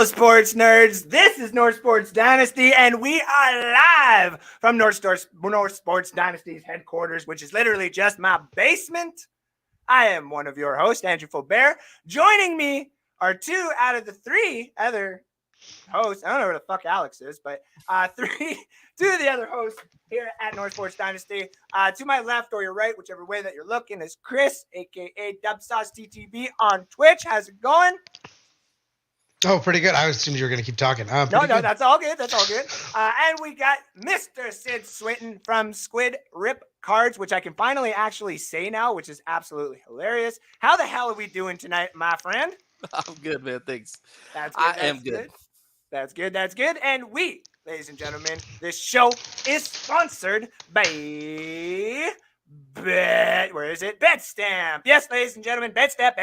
sports nerds. This is North Sports Dynasty, and we are live from North Sports Dynasty's headquarters, which is literally just my basement. I am one of your hosts, Andrew Faubert. Joining me are two out of the three other hosts. I don't know where the fuck Alex is, but two of the other hosts here at North Sports Dynasty. To my left or your right, whichever way that you're looking, is Chris, aka DubSauceTTB on Twitch. How's it going? Oh, pretty good. I assumed you were going to keep talking. No, that's all good. That's all good. And we got Mr. Sid Swinton from Squid Rip Cards, which I can finally actually say now, which is absolutely hilarious. How the hell are we doing tonight, my friend? I'm good, man. Thanks. That's good. I am good. That's good. That's good. And we, ladies and gentlemen, this show is sponsored by Where is it? Betstamp. Yes, ladies and gentlemen, Betstamp,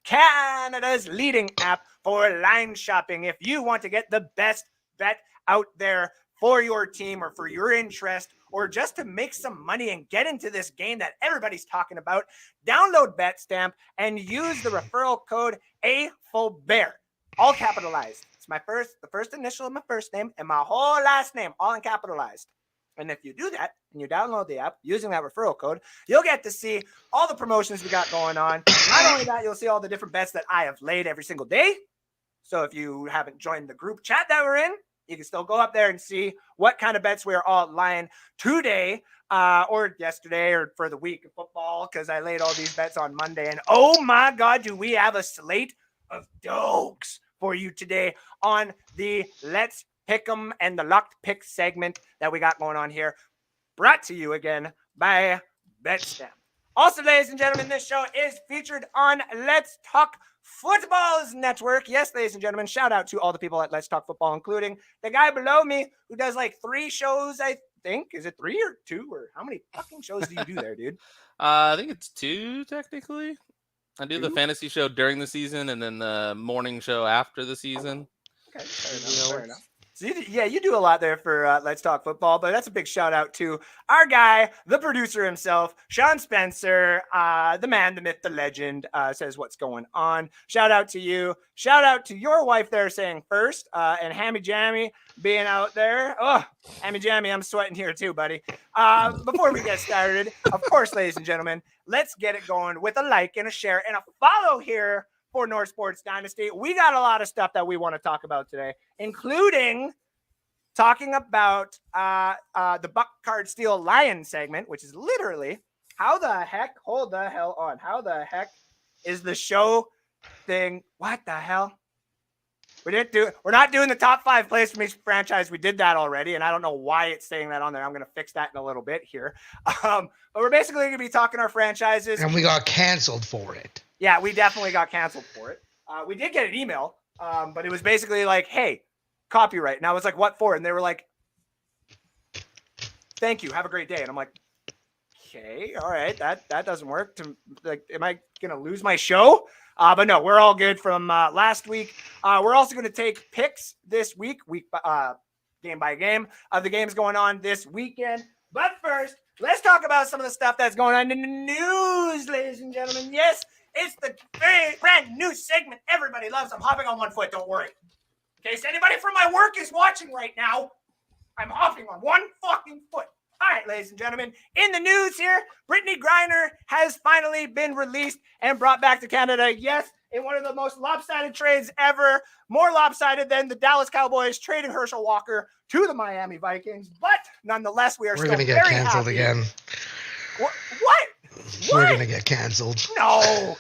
Canada's leading app for line shopping. If you want to get the best bet out there for your team or for your interest, or just to make some money and get into this game that everybody's talking about, download Betstamp and use the referral code AFOBEAR, all capitalized. It's the first initial of my first name and my whole last name, all in capitalized. And if you do that and you download the app using that referral code, you'll get to see all the promotions we got going on. Not only that, you'll see all the different bets that I have laid every single day. So if you haven't joined the group chat that we're in, you can still go up there and see what kind of bets we are all lying today or yesterday or for the week of football, because I laid all these bets on Monday. And oh my God, do we have a slate of dogs for you today on the Let's Pick 'em and the Locked Pick segment that we got going on here, brought to you again by Betstamp. Also, ladies and gentlemen, this show is featured on Let's Talk Football's network. Yes, ladies and gentlemen, shout out to all the people at Let's Talk Football, including the guy below me who does like 3 shows, I think. Is it 3 or 2? Or how many fucking shows do you do there, dude? I think it's 2, technically. I do 2? the fantasy show during the season and then the morning show after the season. Okay, fair enough. So you do a lot there for Let's Talk Football, but that's a big shout out to our guy, the producer himself, Sean Spencer, the man, the myth, the legend, says what's going on. Shout out to you. Shout out to your wife there saying first, and Hammy Jammy being out there. Oh, Hammy Jammy, I'm sweating here too, buddy. Before we get started, of course, ladies and gentlemen, let's get it going with a like and a share and a follow here for North Sports Dynasty. We got a lot of stuff that we want to talk about today, including talking about the Buck Card Steal Lion segment, which is literally how the heck is the show thing? What the hell? We're not doing the top 5 plays from each franchise. We did that already, and I don't know why it's saying that on there. I'm going to fix that in a little bit here. But we're basically going to be talking our franchises. And we got canceled for it. Yeah, we definitely got canceled for it. We did get an email, but it was basically like, hey, copyright. And I was like, what for? And they were like, thank you. Have a great day. And I'm like, okay, all right. That doesn't work. Am I going to lose my show? But no, we're all good from last week. We're also going to take picks this week, game by game, of the games going on this weekend. But first, let's talk about some of the stuff that's going on in the news, ladies and gentlemen. Yes, it's the very brand new segment everybody loves. I'm hopping on one foot, don't worry. In case anybody from my work is watching right now, I'm hopping on one fucking foot. All right, ladies and gentlemen, in the news here, Brittany Griner has finally been released and brought back to Canada. Yes, in one of the most lopsided trades ever, more lopsided than the Dallas Cowboys trading Herschel Walker to the Miami Vikings. But nonetheless, we're still going to very get canceled happy. Again. What? We're going to get canceled. No.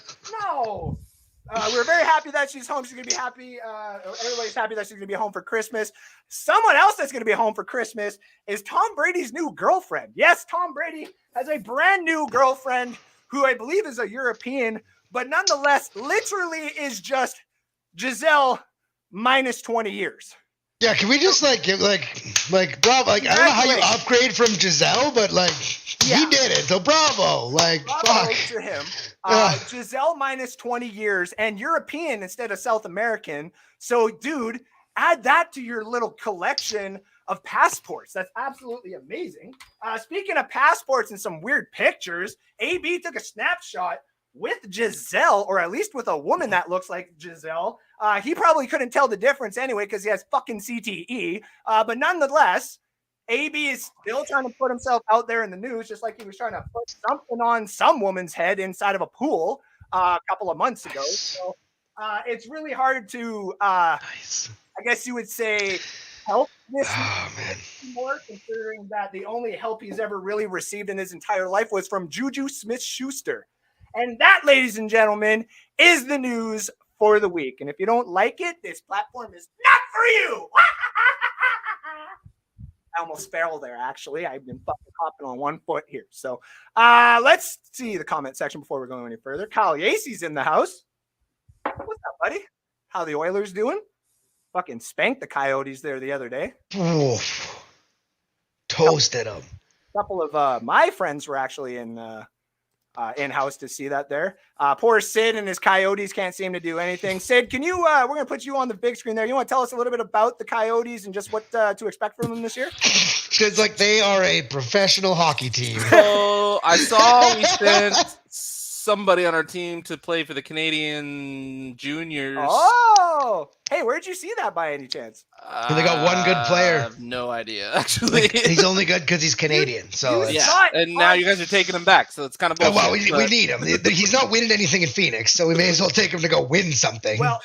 We're very happy that she's home. She's going to be happy. Everybody's happy that she's going to be home for Christmas. Someone else that's going to be home for Christmas is Tom Brady's new girlfriend. Yes, Tom Brady has a brand new girlfriend who I believe is a European, but nonetheless, literally is just Giselle minus 20 years. Yeah, can we just give bro, I don't know how you upgrade from Giselle, but he did it. So bravo. Bravo to him. Giselle minus 20 years and European instead of South American. So, dude, add that to your little collection of passports. That's absolutely amazing. Speaking of passports and some weird pictures, AB took a snapshot with Giselle, or at least with a woman that looks like Giselle. He probably couldn't tell the difference anyway because he has fucking CTE. But nonetheless, AB is still trying to put himself out there in the news, just like he was trying to put something on some woman's head inside of a pool a couple of months ago. So it's really hard to, I guess you would say, help this more, considering that the only help he's ever really received in his entire life was from Juju Smith-Schuster. And that, ladies and gentlemen, is the news for the week. And if you don't like it, this platform is not for you. I almost fell there, actually. I've been fucking hopping on one foot here. So let's see the comment section before we go any further. Kyle Yacy's in the house. What's up, buddy? How the Oilers doing? Fucking spanked the Coyotes there the other day. Oof. Toasted them. A couple of my friends were actually in-house to see that there. Poor Sid and his Coyotes can't seem to do anything. Sid, can you, we're going to put you on the big screen there. You want to tell us a little bit about the Coyotes and just what to expect from them this year? It's like they are a professional hockey team. So I saw we sent somebody on our team to play for the Canadian juniors. Oh, hey, where'd you see that by any chance? They got one good player. I have no idea, actually. He's only good because he's Canadian. So yeah, and now you guys are taking him back, so it's kind of bullshit. Well, we need him. He's not winning anything in Phoenix, so we may as well take him to go win something. Well,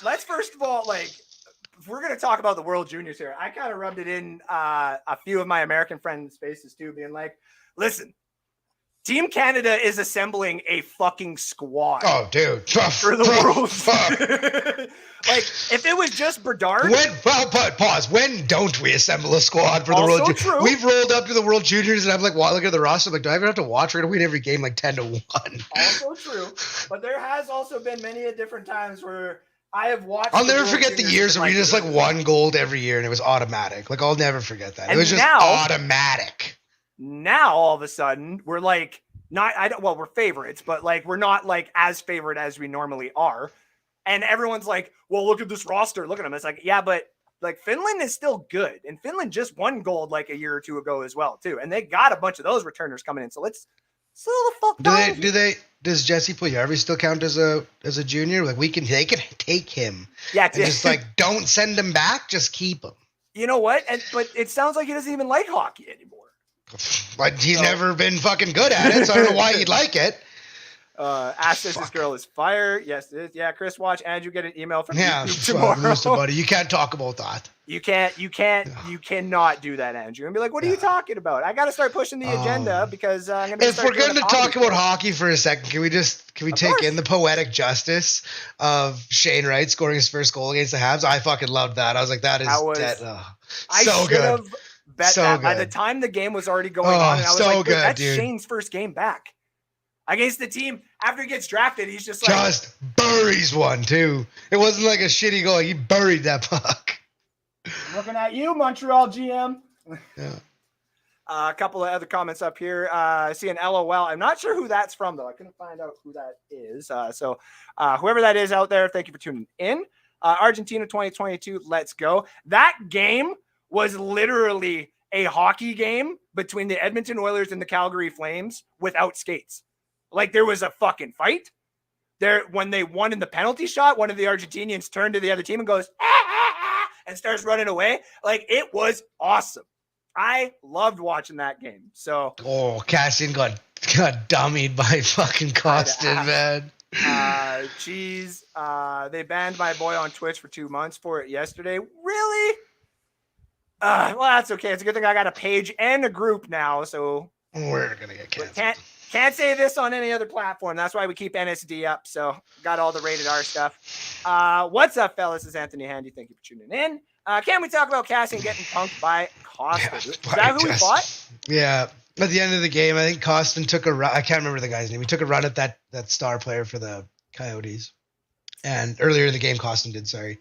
let's first of all, if we're going to talk about the World Juniors here, I kind of rubbed it in a few of my American friends' faces too, being like, listen, Team Canada is assembling a fucking squad. Oh, dude. For the World. If it was just Bedard. Pause. When don't we assemble a squad for the World Juniors? We've rolled up to the World Juniors, and I'm like, look at the roster. I'm like, do I ever have to watch? We're going to win every game 10-1. Also true. But there has also been many different times where I have watched. I'll never forget the years where we just won gold every year, and it was automatic. I'll never forget that. And it was just automatic. Now all of a sudden we're we're favorites, but we're not as favorite as we normally are. And everyone's like, well, look at this roster. Look at them. It's like, yeah, but Finland is still good. And Finland just won gold a year or two ago as well, too. And they got a bunch of those returners coming in. So let's slow the fuck down. Does Jesse Puljujarvi still count as a junior? They can take him. Yeah. And just don't send him back. Just keep him. You know what? But it sounds like he doesn't even like hockey anymore. But he's never been fucking good at it, so I don't know why he'd like it. Ash says this girl is fire. Yes, it is. Yeah, Chris, watch Andrew get an email from YouTube tomorrow. Listen, buddy, you can't talk about that. You cannot do that, Andrew. And be like, what are you talking about? I got to start pushing the agenda because I'm going to. If we're going to talk about hockey for a second, can we take in the poetic justice of Shane Wright scoring his first goal against the Habs? I fucking loved that. I was like, that is so good. Bet that by the time the game was already going on, and I was that's dude. Shane's first game back against the team. After he gets drafted, he's just buries one too. It wasn't like a shitty goal. He buried that puck. Looking at you, Montreal GM. Yeah. A couple of other comments up here. I see an LOL. I'm not sure who that's from, though. I couldn't find out who that is. So whoever that is out there, thank you for tuning in. Argentina 2022, let's go. That game was literally a hockey game between the Edmonton Oilers and the Calgary Flames without skates. There was a fucking fight. When they won in the penalty shot, one of the Argentinians turned to the other team and goes, and starts running away. It was awesome. I loved watching that game. So Cassian got dummied by fucking Costin, man. Geez. They banned my boy on Twitch for 2 months for it yesterday. Really? Well, that's okay. It's a good thing I got a page and a group now, so we're gonna get canceled. Can't say this on any other platform. That's why we keep NSD up. So got all the rated R stuff. What's up, fellas? This is Anthony Handy. Thank you for tuning in. Can we talk about Cassian getting punked by Costin? Yeah, is that who we fought? Yeah. At the end of the game, I think Costin took a run. I can't remember the guy's name. He took a run at that star player for the Coyotes. And earlier in the game, Costin did, sorry.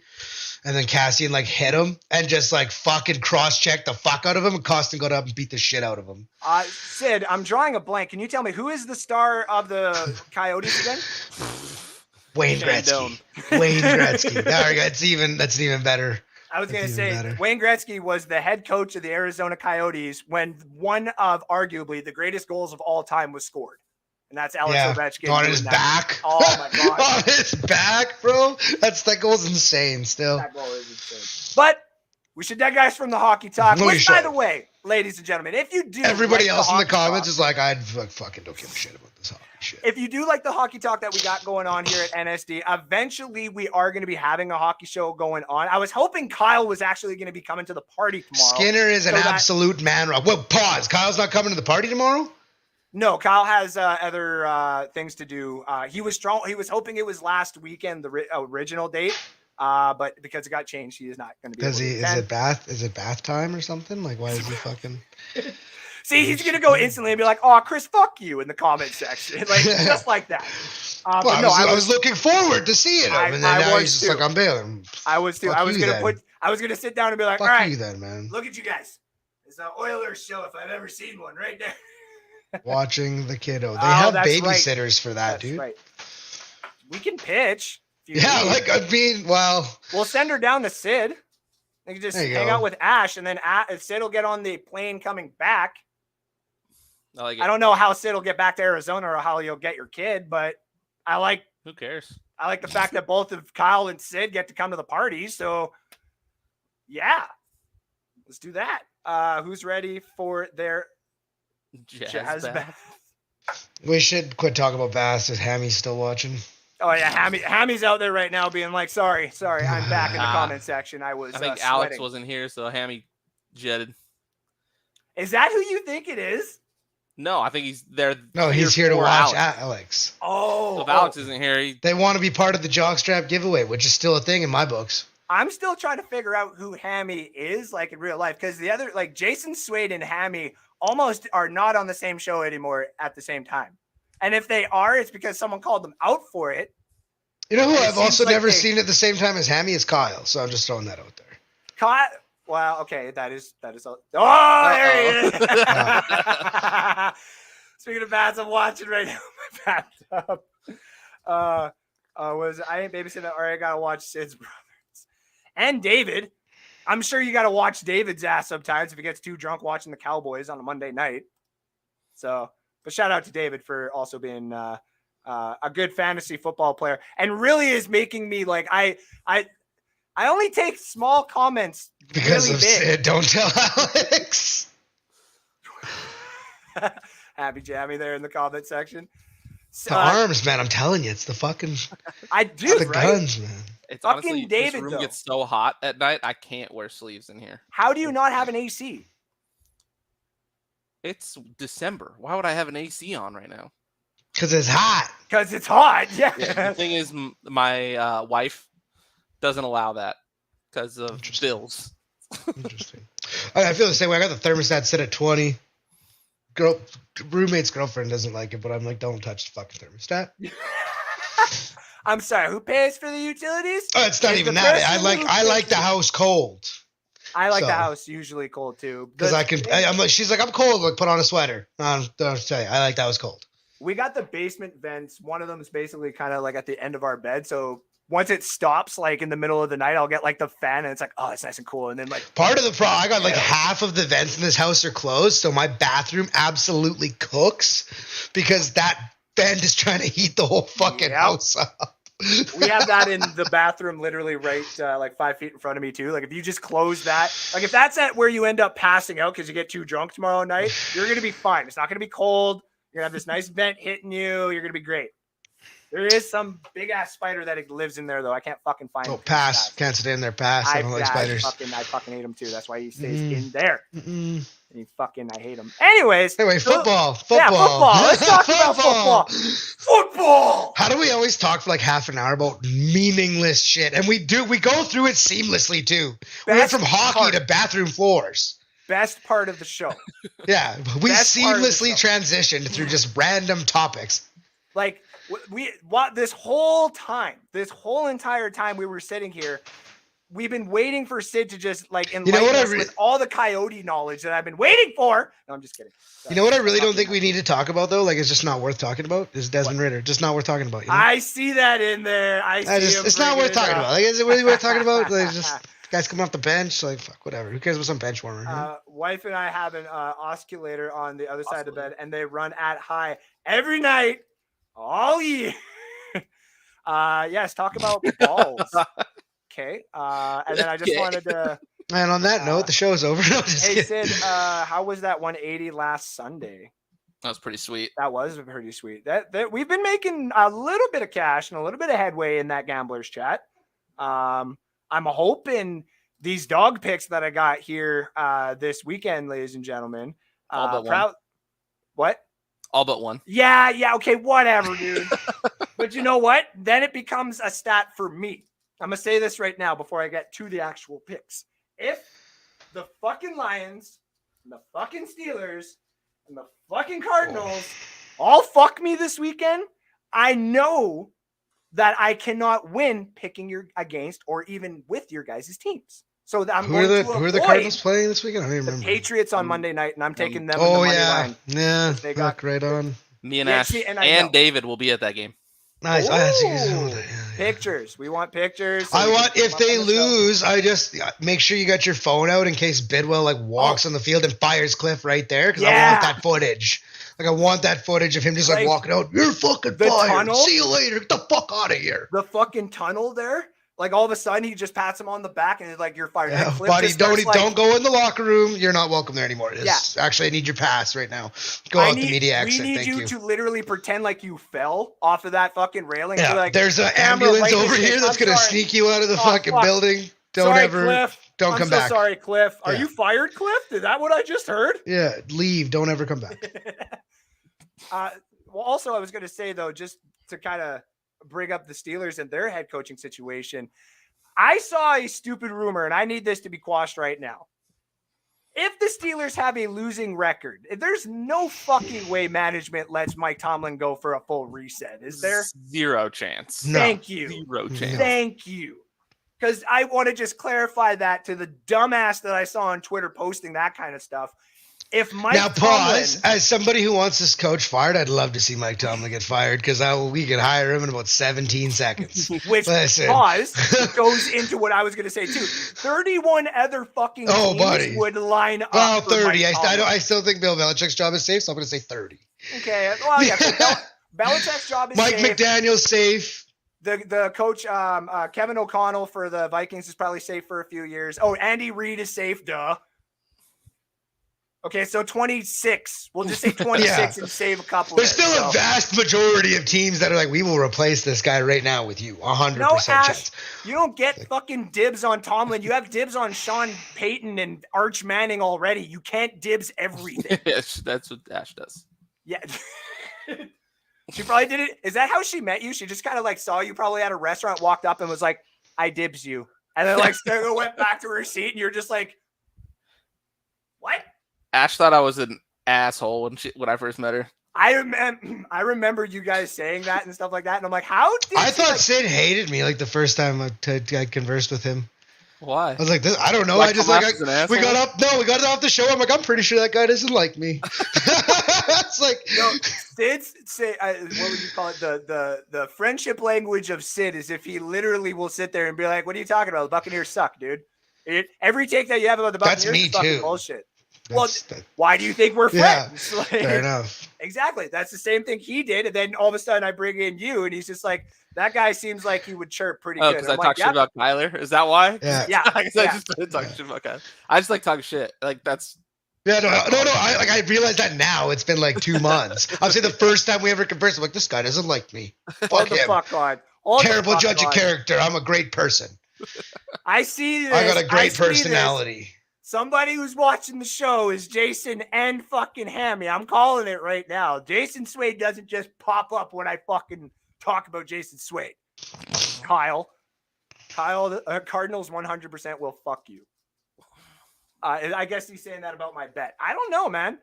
And then Cassian hit him and just fucking cross-checked the fuck out of him. And Costin got up and beat the shit out of him. Sid, I'm drawing a blank. Can you tell me who is the star of the Coyotes again? Wayne Gretzky. Wayne Gretzky. There we go. That's even better. I was going to say, Wayne Gretzky was the head coach of the Arizona Coyotes when one of arguably the greatest goals of all time was scored. And that's Alex Yeah, Ovechkin. on doing his that. back. Oh my god. On his back, bro. That goal's insane still. That goal is insane. But we should digress from the hockey talk. We Which, by should. the way, ladies and gentlemen, if you do Everybody like else in the hockey comments talk, is like, I fucking don't give a shit about this hockey shit. if you do like the hockey talk that we got going on here at NSD, eventually we are going to be having a hockey show going on. I was hoping Kyle was actually going to be coming to the party tomorrow. Skinner is an so that- absolute man. Well, pause. Kyle's not coming to the party tomorrow? No, Kyle has other things to do. He was hoping it was last weekend, the original date. But because it got changed, he is not going to be. Is it bath time or something? Like, why is he fucking? See, he's going to go instantly and be like, "Oh, Chris, fuck you" in the comment section, like just like that. Well, I was looking forward to seeing him, and then now he's just like, I'm bailing. I was too. Fuck I was you going to then. I was going to sit down and be like, Fuck "All right, you then, man. look at you guys. It's an Oilers show if I've ever seen one, right there." Watching the kiddo. They Oh, have that's babysitters for that, That's dude. right. We can pitch. if you Yeah, need. like I mean, well, We'll send her down to Sid. They can just There you hang go. out with Ash, and then Sid will get on the plane coming back. I like it. I don't know how Sid will get back to Arizona or how you'll get your kid, but I like Who cares? the fact that both of Kyle and Sid get to come to the party. So yeah, let's do that. Who's ready for their jazz bath? we should quit talking about Bass if Hammy's still watching. Oh yeah, Hammy's out there right now being like, sorry, I'm back in the Ah. comment section. I was. I think sweating. Alex wasn't here, so Hammy jetted. Is that who you think it is? No, I think he's there. No, he's here to for watch Alex. Oh, Alex. So if Alex isn't here, They want to be part of the jockstrap giveaway, which is still a thing in my books. I'm still trying to figure out who Hammy is, like in real life, because the other, like Jason Swade and Hammy, almost are not on the same show anymore at the same time. And if they are, it's because someone called them out for it. You know who It I've also seems like never they- seen at the same time as Hammy is Kyle. So I'm just throwing that out there. Well, okay, that is. Oh, there he is. Speaking of bats, I'm watching right now in my bathtub. I ain't babysitting. All right, I gotta watch Sid's brothers and David. I'm sure you gotta watch David's ass sometimes if he gets too drunk watching the Cowboys on a Monday night. So, but shout out to David for also being a good fantasy football player, and really is making me like I only take small comments Because really of big. Sid, don't tell Alex. Happy Jammy there in the comment section. The arms, man. I'm telling you, it's the fucking I do, it's the right? guns, man. it's Fucking honestly David, this room though. gets so hot at night. I can't wear sleeves in here. How do you not have an AC? It's December. Why would I have an AC on right now? Because it's hot. Because it's hot. Yeah. The thing is, my wife doesn't allow that because of Interesting. bills. Interesting. I feel the same way. I got the thermostat set at 20. Roommate's girlfriend doesn't like it, but I'm like, don't touch the fucking thermostat. I'm sorry. Who pays for the utilities? Oh, it's not It's even the that. person who I like pays the for- house cold I like the So- house usually cold too. because The- I'm like, she's like, I'm cold. Like, put on a sweater. Don't say. I like the house cold. We got the basement vents. One of them is basically kind of like at the end of our bed. So once it stops, like in the middle of the night, I'll get like the fan, and it's like, oh, it's nice and cool. And then like, Part of the problem, I got like Yeah. half of the vents in this house are closed, so my bathroom absolutely cooks because that vent is trying to heat the whole fucking Yep. house up. we have that in the bathroom, literally right like 5 feet in front of me too. Like if you just close that, like if that's at where you end up passing out because you get too drunk tomorrow night, you're gonna be fine. It's not gonna be cold. You're gonna have this nice vent hitting you. You're gonna be great. There is some big ass spider that lives in there though. I can't fucking find. Oh, him. pass. Can't stay in there. Pass. I don't like spiders. I fucking hate him too. That's why he stays Mm. in there. Mm-mm. And I hate him. Anyways. Anyway, so- football. Yeah, football. Let's talk about football. Football. How do we always talk for like half an hour about meaningless shit? And we go through it seamlessly too. We went Best from hockey part. to bathroom floors. Best part of the show. Yeah, we Best part of the seamlessly show. transitioned through just random topics. Like this whole entire time we were sitting here, we've been waiting for Sid to just like enlighten what I us with all the Coyote knowledge that I've been waiting for. No, I'm just kidding. You know what I really don't think we need to talk about though? Like it's just not worth talking about. Is Desmond Ritter just not worth talking about? You know? I see that in there. It's it's not worth talking about. Like is it really worth talking about? Like, just Guys coming off the bench, like fuck, whatever. Who cares about some bench warmer? Huh? Wife and I have an oscillator on the other side of the bed, and they run at high every night, all year. Yes, talk about balls. Okay. And then I just wanted to. And on that note, the show's over. No, Hey, Sid, how was that 180 last Sunday? That was pretty sweet. That was pretty sweet. That we've been making a little bit of cash and a little bit of headway in that gamblers chat. I'm hoping these dog picks that I got here this weekend, ladies and gentlemen. All but one. What? All but one. Yeah. Okay, whatever, dude. But you know what? Then it becomes a stat for me. I'm going to say this right now before I get to the actual picks. If the fucking Lions and the fucking Steelers and the fucking Cardinals all fuck me this weekend, I know that I cannot win picking against or even with your guys' teams. So I'm who are the Cardinals playing this weekend? I don't even remember. Patriots on Monday night, and I'm taking them in the Monday line. Yeah, they got right on. Me and Ash and David will be at that game. Nice. Pictures. We want pictures. I want, if they lose, I just make sure you got your phone out in case Bidwell walks on the field and fires Cliff right there, because I want that footage. Like, I want that footage of him just walking out. You're fucking fired. Tunnel, see you later. Get the fuck out of here. The fucking tunnel there. Like, all of a sudden, he just pats him on the back and he's like, you're fired. Yeah, buddy, don't go in the locker room. You're not welcome there anymore. Actually, I need your pass right now. Go out the media exit. We need you to literally pretend like you fell off of that fucking railing. Yeah, like, there's an ambulance over here that's going to sneak you out of the fucking building. Cliff. Don't come back. Sorry, Cliff. Are you fired, Cliff? Is that what I just heard? Yeah, leave. Don't ever come back. Well, also, I was going to say, though, just to kind of bring up the Steelers and their head coaching situation. I saw a stupid rumor, and I need this to be quashed right now. If the Steelers have a losing record, there's no fucking way management lets Mike Tomlin go for a full reset, is there? Zero chance. Thank you. Zero chance. Thank you. Because I want to just clarify that to the dumbass that I saw on Twitter posting that kind of stuff. If Mike now pause. As somebody who wants this coach fired, I'd love to see Mike Tomlin get fired because we could hire him in about 17 seconds. Which goes into what I was going to say too. 31 other fucking teams would line up. Well, 30. I still think Bill Belichick's job is safe, so I'm going to say 30. Okay. Well, yeah. Belichick's job is Mike safe. McDaniel's safe. The coach, Kevin O'Connell for the Vikings is probably safe for a few years. Oh, Andy Reid is safe. Duh. Okay, so 26. We'll just say 26 and save a couple. There's still a vast majority of teams that are like, we will replace this guy right now with you. 100% chance. You don't get fucking dibs on Tomlin. You have dibs on Sean Payton and Arch Manning already. You can't dibs everything. Yes, that's what Ash does. Yeah. She probably did it. Is that how she met you? She just kind of like saw you probably at a restaurant, walked up and was like, I dibs you. And then like went back to her seat and you're just like, what? Ash thought I was an asshole when I first met her. I remember you guys saying that and stuff like that, and I'm like, how? I thought Sid hated me like the first time I conversed with him. Why? I was like, I don't know. I just we got off the show. I'm like, I'm pretty sure that guy doesn't like me. It's like, Sid's say, what would you call it? The friendship language of Sid is if he literally will sit there and be like, what are you talking about? The Buccaneers suck, dude. Every take that you have about the Buccaneers is fucking bullshit. Why do you think we're friends? Yeah, fair enough. Exactly. That's the same thing he did. And then all of a sudden I bring in you and he's just like, that guy seems like he would chirp pretty good. Because I talk shit about Kyler? Is that why? Yeah. I just started talking shit about Kyler. I just like talking shit. Like, that's... Yeah, no. I realize that now. It's been like 2 months. I would say the first time we ever conversed, I'm like, this guy doesn't like me. Fuck him. Fuck on. Terrible judge of character. I'm a great person. I see this. I got a great personality. Somebody who's watching the show is Jason and fucking Hammy. I'm calling it right now. Jason Swade doesn't just pop up when I fucking talk about Jason Swade. Kyle, Cardinals 100% will fuck you. I guess he's saying that about my bet. I don't know, man.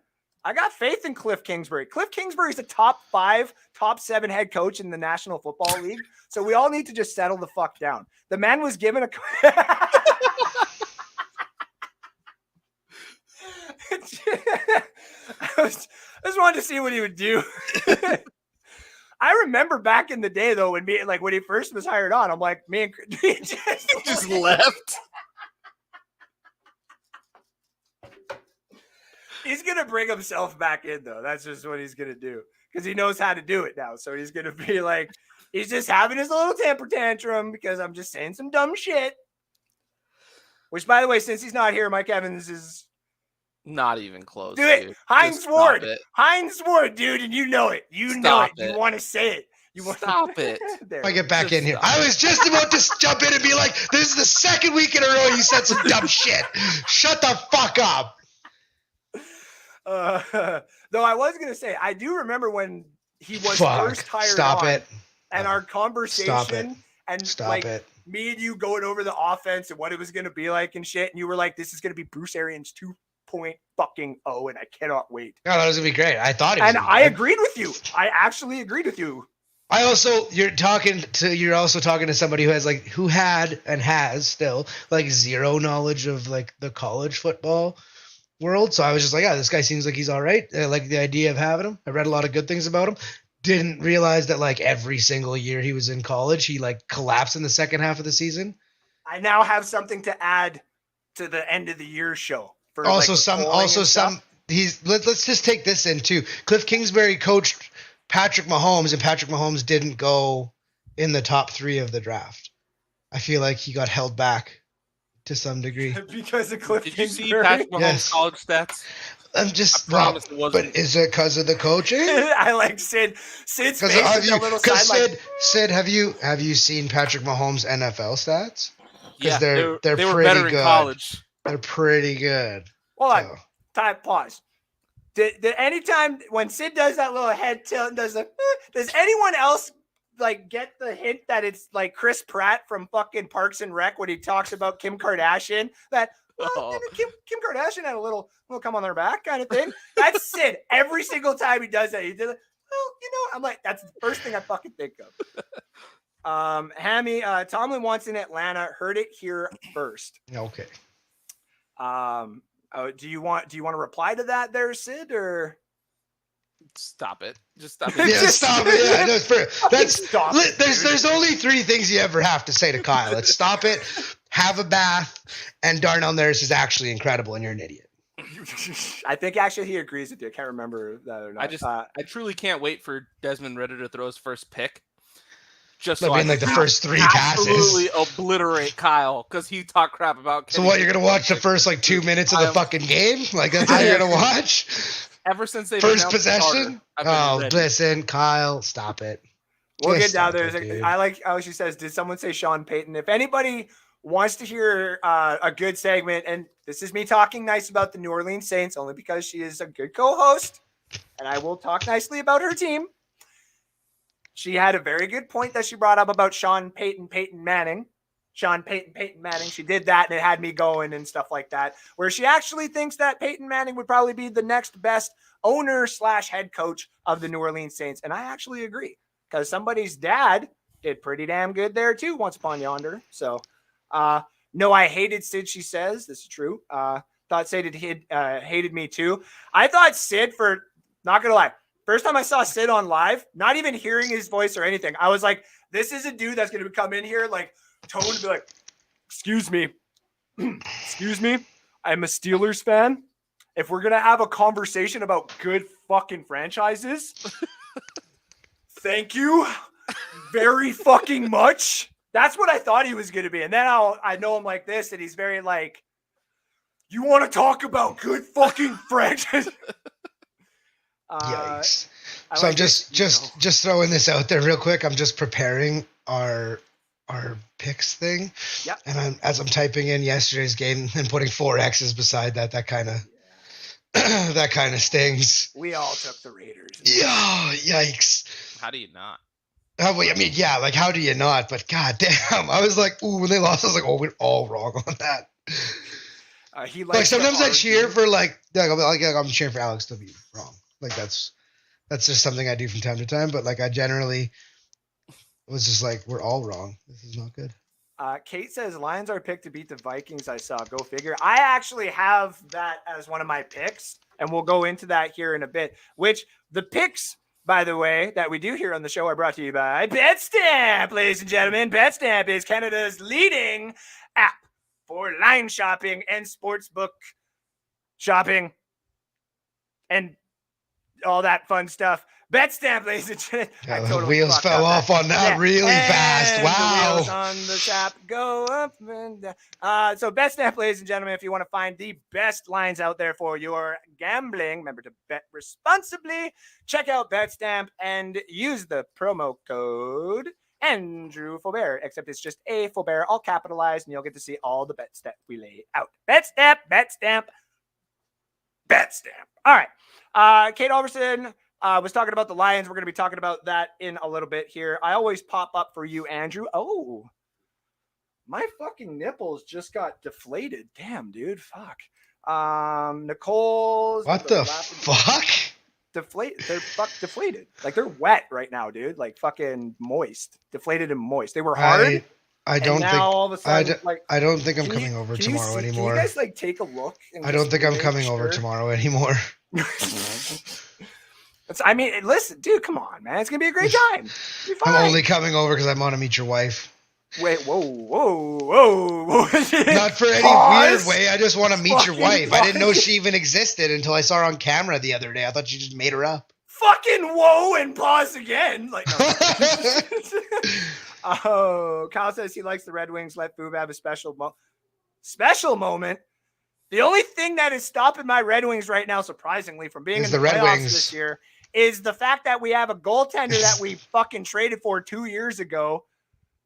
I got faith in Cliff Kingsbury. Cliff Kingsbury is a top 5, top 7 head coach in the National Football League. So we all need to just settle the fuck down. The man was given a... I just wanted to see what he would do. I remember back in the day, though, when he first was hired on, I'm like, man, just left. He's gonna bring himself back in though. That's just what he's gonna do because he knows how to do it now. So he's gonna be like, he's just having his little temper tantrum because I'm just saying some dumb shit. Which, by the way, since he's not here, Mike Evans is Not even close. do it. Dude. Heinz Just Ward. stop it. Heinz Ward, dude, and you know it. You know Stop it. it. You want to say it. You want Stop it. There. I get back Just in here. stop. I was just about to jump in and be like, this is the second week in a row you said some dumb shit. Shut the fuck up. Though I was gonna say, I do remember when he was Fuck. first hired Stop on, it. and our conversation and Stop like it. me and you going over the offense and what it was gonna be like and shit, and you were like, "This is gonna be Bruce Arians 2.0, and I cannot wait." No, that was gonna be great. I thought it was. And gonna be I good. agreed with you. I actually agreed with you. I also you're also talking to somebody who had and has still like zero knowledge of like the college football world. So I was just like, yeah, this guy seems like he's all right. I like the idea of having him. I read a lot of good things about him. Didn't realize that like every single year he was in college, he like collapsed in the second half of the season. I now have something to add to the end of the year show. For Also like, the polling and stuff. Let's just take this in too. Cliff Kingsbury coached Patrick Mahomes, and Patrick Mahomes didn't go in the top 3 of the draft. I feel like he got held back to some degree. Because of Cliff Did you see Kingsbury. Patrick Mahomes' Yes. college stats? I'm just I promise it wasn't. But is it because of the coaching? I like Sid. Sid's face Because with that little side. Sid, have you seen Patrick Mahomes' NFL stats? Yeah, they're they were pretty better in good. college. They're pretty good. Hold on. So, Time. Pause. Did anytime when Sid does that little head tilt and does the, does anyone else like get the hint that it's like Chris Pratt from fucking Parks and Rec when he talks about Kim Kardashian? That Kim Kardashian had a little come on their back kind of thing. That's Sid. Every single time he does that, he did it. Well, I'm like, that's the first thing I fucking think of. Hammy, Tomlin wants in Atlanta. Heard it here first. okay. Do you want to reply to that there, Sid, or Stop it. Just stop Yeah, it. stop it. Yeah, no, it's fair. Stop it, There's only 3 things you ever have to say to Kyle. It's stop it, have a bath, and Darnell Nurse is actually incredible, and you're an idiot. I think actually he agrees with you. I can't remember that or not. I truly can't wait for Desmond Ritter to throw his first pick. Just I mean, like the first 3 passes. absolutely obliterate Kyle because he talked crap about. So Kenny what? You're gonna watch the first like 2 minutes of the fucking game? Like that's what you're gonna watch? Ever since they First announced the starter, possession? I've been Oh, ready. listen, Kyle, stop it. We'll Just get down stop there. it, dude. I like how she says, did someone say Sean Payton? If anybody wants to hear a good segment, and this is me talking nice about the New Orleans Saints only because she is a good co-host, and I will talk nicely about her team. She had a very good point that she brought up about Sean Payton Manning. Sean Payton Manning. She did that, and it had me going and stuff like that, where she actually thinks that Peyton Manning would probably be the next best owner / head coach of the New Orleans Saints. And I actually agree because somebody's dad did pretty damn good there too, once upon yonder. So, no, I hated Sid, she says. This is true. Thought Sid hated me too. I thought Sid, for not going to lie, first time I saw Sid on live, not even hearing his voice or anything, I was like, this is a dude that's going to come in here like, tone to be like, excuse me, I'm a Steelers fan. If we're gonna have a conversation about good fucking franchises, thank you very fucking much. That's what I thought he was gonna be. And then I know him like this, and he's very like, you want to talk about good fucking franchise? Yikes. I So like I'm just throwing this out there real quick. I'm just preparing our picks thing. Yep. And as I'm typing in yesterday's game and putting 4 X's beside that kind of that kind of stings. We all took the Raiders. Yeah, yikes. How do you not? I mean, yeah, like how do you not? But god damn, I was like, ooh, when they lost, I was like, oh, we're all wrong on that. He Like sometimes I argue. cheer for like I'm cheering for Alex to be wrong. Like that's just something I do from time to time. But like I generally was just like, we're all wrong. This is not good. Kate says Lions are picked to beat the Vikings. I saw. Go figure. I actually have that as one of my picks, and we'll go into that here in a bit. Which the picks, by the way, that we do here on the show are brought to you by Betstamp, ladies and gentlemen. Betstamp is Canada's leading app for line shopping and sportsbook shopping. and all that fun stuff. Betstamp, ladies and gentlemen. Yeah, I the totally wheels fucked fell up off on that really fast. And the wheels Wow. on the tap go up and down. So Betstamp, ladies and gentlemen, if you want to find the best lines out there for your gambling, remember to bet responsibly. Check out Betstamp and use the promo code Andrew Faubert, except it's just A Faubert, all capitalized, and you'll get to see all the bets that we lay out. Betstamp, Betstamp, Betstamp. All right. Kate Alverson was talking about the Lions. We're going to be talking about that in a little bit here. I always pop up for you, Andrew. Oh, my fucking nipples just got deflated. Damn, dude. Fuck. Nicole's. What the fuck? They're deflated. Like they're wet right now, dude. Like fucking moist. Deflated and moist. They were hard. I don't think. All of a sudden, I don't think I'm coming over tomorrow anymore. Can you guys like take a look? I don't think I'm coming over tomorrow anymore. I mean, listen, dude, come on, man. It's gonna be a great time. I'm only coming over because I want to meet your wife. Wait, whoa. Not for any weird way. I just want to meet your wife. I didn't know she even existed until I saw her on camera the other day. I thought you just made her up. Fucking whoa and pause again. Like, no. Oh, Kyle says he likes the Red Wings. Let Boob have a special moment. The only thing that is stopping my Red Wings right now, surprisingly, from being in the Red playoffs Wings this year, is the fact that we have a goaltender that we fucking traded for 2 years ago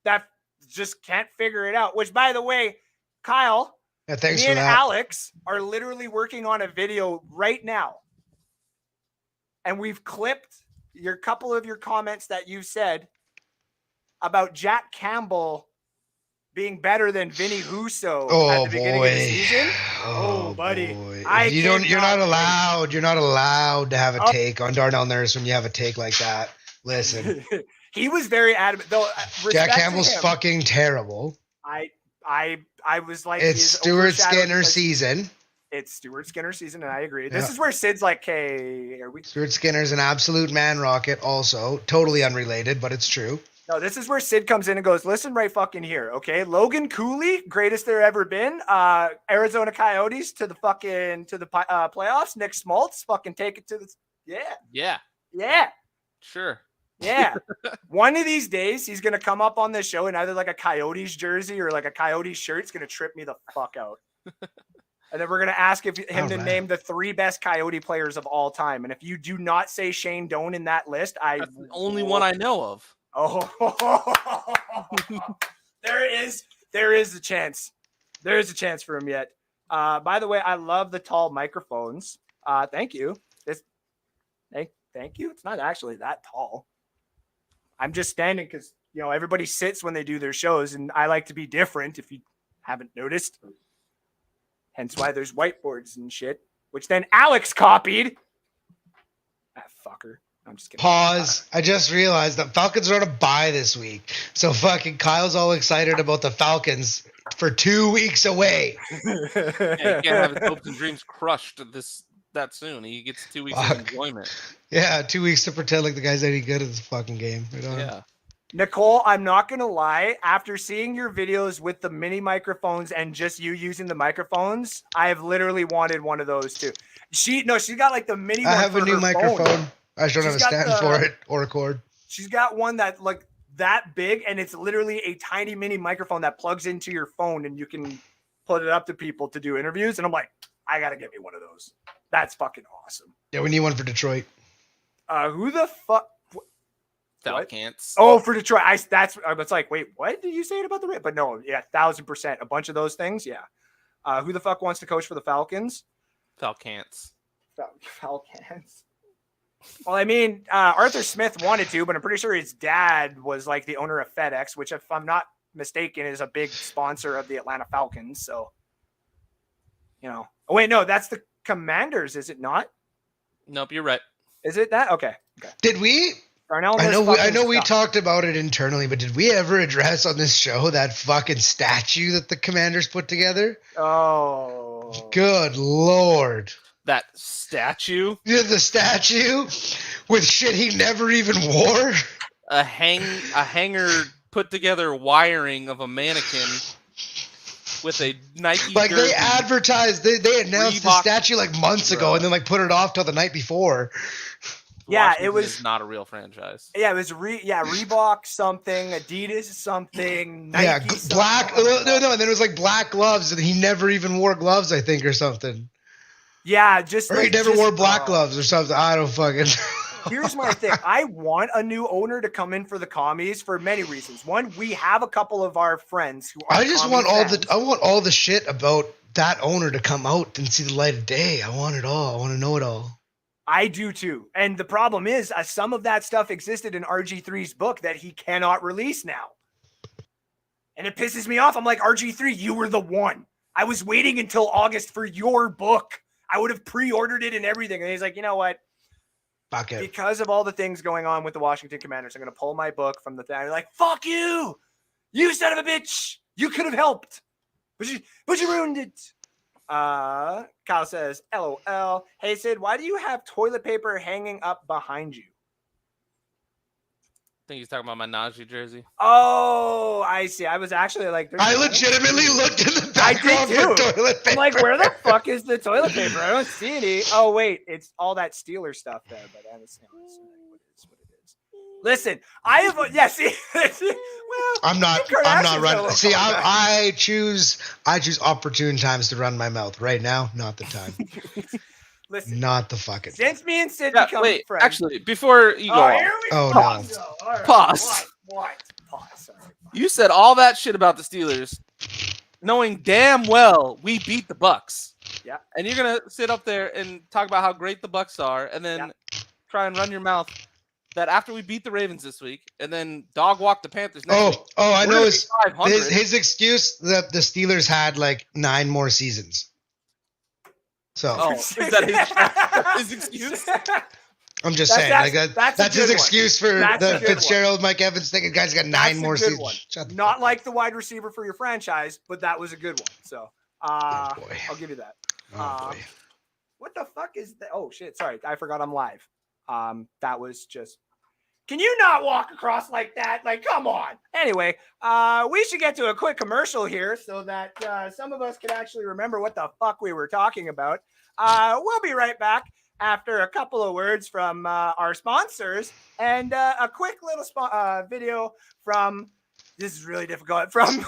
that just can't figure it out. Which, by the way, Kyle, yeah, thanks me for and that. Alex are literally working on a video right now, and we've clipped your couple of your comments that you said about Jack Campbell being better than Vinny Husso at the beginning of the season. Oh, buddy. Boy. You're not allowed to have a take on Darnell Nurse when you have a take like that. Listen. He was very adamant though. Jack Campbell's fucking terrible. I was like, it's Stuart Skinner season. It's Stuart Skinner season, and I agree. This is where Sid's like, "Hey, are we?" Stuart Skinner's an absolute man rocket. Also, totally unrelated, but it's true. No, this is where Sid comes in and goes, "Listen, right fucking here, okay? Logan Cooley, greatest there ever been. Arizona Coyotes to the playoffs. Nick Schmaltz, fucking take it to the yeah, sure." Yeah. One of these days, he's going to come up on this show in either like a Coyotes jersey or like a Coyotes shirt. It's going to trip me the fuck out. And then we're going to ask him to name the 3 best Coyote players of all time. And if you do not say Shane Doan in that list, That's the only one I know of. Oh, there is a chance. There is a chance for him yet. By the way, I love the tall microphones. Thank you. Thank you. It's not actually that tall. I'm just standing because, everybody sits when they do their shows, and I like to be different, if you haven't noticed. Hence why there's whiteboards and shit, which then Alex copied. That fucker. I'm just kidding. Pause. I just realized that Falcons are on a bye this week. So fucking Kyle's all excited about the Falcons for 2 weeks away. Yeah, you can't have his hopes and dreams crushed that soon. He gets 2 weeks of enjoyment. Yeah, 2 weeks to pretend like the guy's any good at this fucking game. Yeah. Nicole, I'm not going to lie. After seeing your videos with the mini microphones and just you using the microphones, I have literally wanted one of those too. She got like the mini one. I have a new microphone. Phone. I just don't have a stand for it or a cord. She's got one that like that big, and it's literally a tiny mini microphone that plugs into your phone, and you can put it up to people to do interviews. And I'm like, I got to get me one of those. That's fucking awesome. Yeah, we need one for Detroit. Who the fuck? Falcons. Oh, for Detroit. I was like, wait, what did you say about the But no, yeah, 1,000%. A bunch of those things, yeah. Who the fuck wants to coach for the Falcons? Falcons. Falcons. Well, I mean, Arthur Smith wanted to, but I'm pretty sure his dad was like the owner of FedEx, which, if I'm not mistaken, is a big sponsor of the Atlanta Falcons. So, Oh, wait, no, that's the Commanders, is it not? Nope, you're right. Is it that? Okay. Did we? Darnell I know we talked about it internally, but did we ever address on this show that fucking statue that the Commanders put together? Oh. Good Lord. That statue? Yeah, the statue with shit he never even wore. A hanger put together wiring of a mannequin with a Nike Like jersey. they advertised, they announced the Reebok, statue like months ago, and then like put it off till the night before. Yeah, Washington it was is not a real franchise. Yeah, it was Reebok something, Adidas something, Nike Yeah, something. black. No, and then it was like black gloves, and he never even wore gloves, I think, or something. Yeah, just Or he like never wore black gloves or something. I don't fucking. Here's my thing. I want a new owner to come in for the commies for many reasons. One, we have a couple of our friends who are. I just want all the shit about that owner to come out and see the light of day. I want it all. I want to know it all. I do too. And the problem is, some of that stuff existed in RG3's book that he cannot release now. And it pisses me off. I'm like, RG3, you were the one. I was waiting until August for your book. I would have pre-ordered it and everything. And he's like, you know what? Fuck it. Because of all the things going on with the Washington Commanders, I'm going to pull my book from the thing. I'm like, fuck you. You son of a bitch. You could have helped. But you ruined it. Kyle says, LOL. Hey, Sid, why do you have toilet paper hanging up behind you? I think he's talking about my Najee jersey. Oh, I see. I was actually like... I legitimately looked in the I background did for too. toilet paper. I'm like, where the fuck is the toilet paper? I don't see any. Oh, wait. It's all that Steeler stuff there. But I understand what it is. Listen, I have... Yeah, see? Well, I'm not Kardashians running. are a See, little I choose opportune times to run my mouth. Right now, not the time. Listen, Not the fucking. since me and Sid Yeah, become wait, friends... actually, before you go Oh, on, here we Oh, go. no. All right. Pause. What? Pause. Sorry. you said all that shit about the Steelers, knowing damn well we beat the Bucks. Yeah. And you're gonna sit up there and talk about how great the Bucks are, and then try and run your mouth that after we beat the Ravens this week, and then dog walk the Panthers next week. I we're know gonna his, be 500. his excuse that the Steelers had like 9 more seasons. So Oh, is that his excuse? I'm just saying, like that's a his good one. excuse for That's a the good Fitzgerald, Mike Evans thing. The guy's got 9 That's a more good seasons. one. Shut the Not fuck like the wide receiver for your franchise, but that was a good one. So Oh, boy. I'll give you that. up. Oh, boy. What the fuck is that? Oh shit! Sorry, I forgot I'm live. That was just. Can you not walk across like that? Like, come on. Anyway, we should get to a quick commercial here so that some of us can actually remember what the fuck we were talking about. We'll be right back after a couple of words from our sponsors and a quick little video from. This is really difficult. From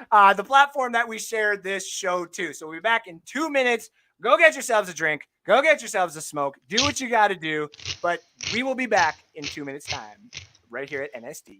the platform that we shared this show to. So we'll be back in 2 minutes. Go get yourselves a drink. Go get yourselves a smoke. Do what you got to do. But we will be back in 2 minutes' time right here at NSD.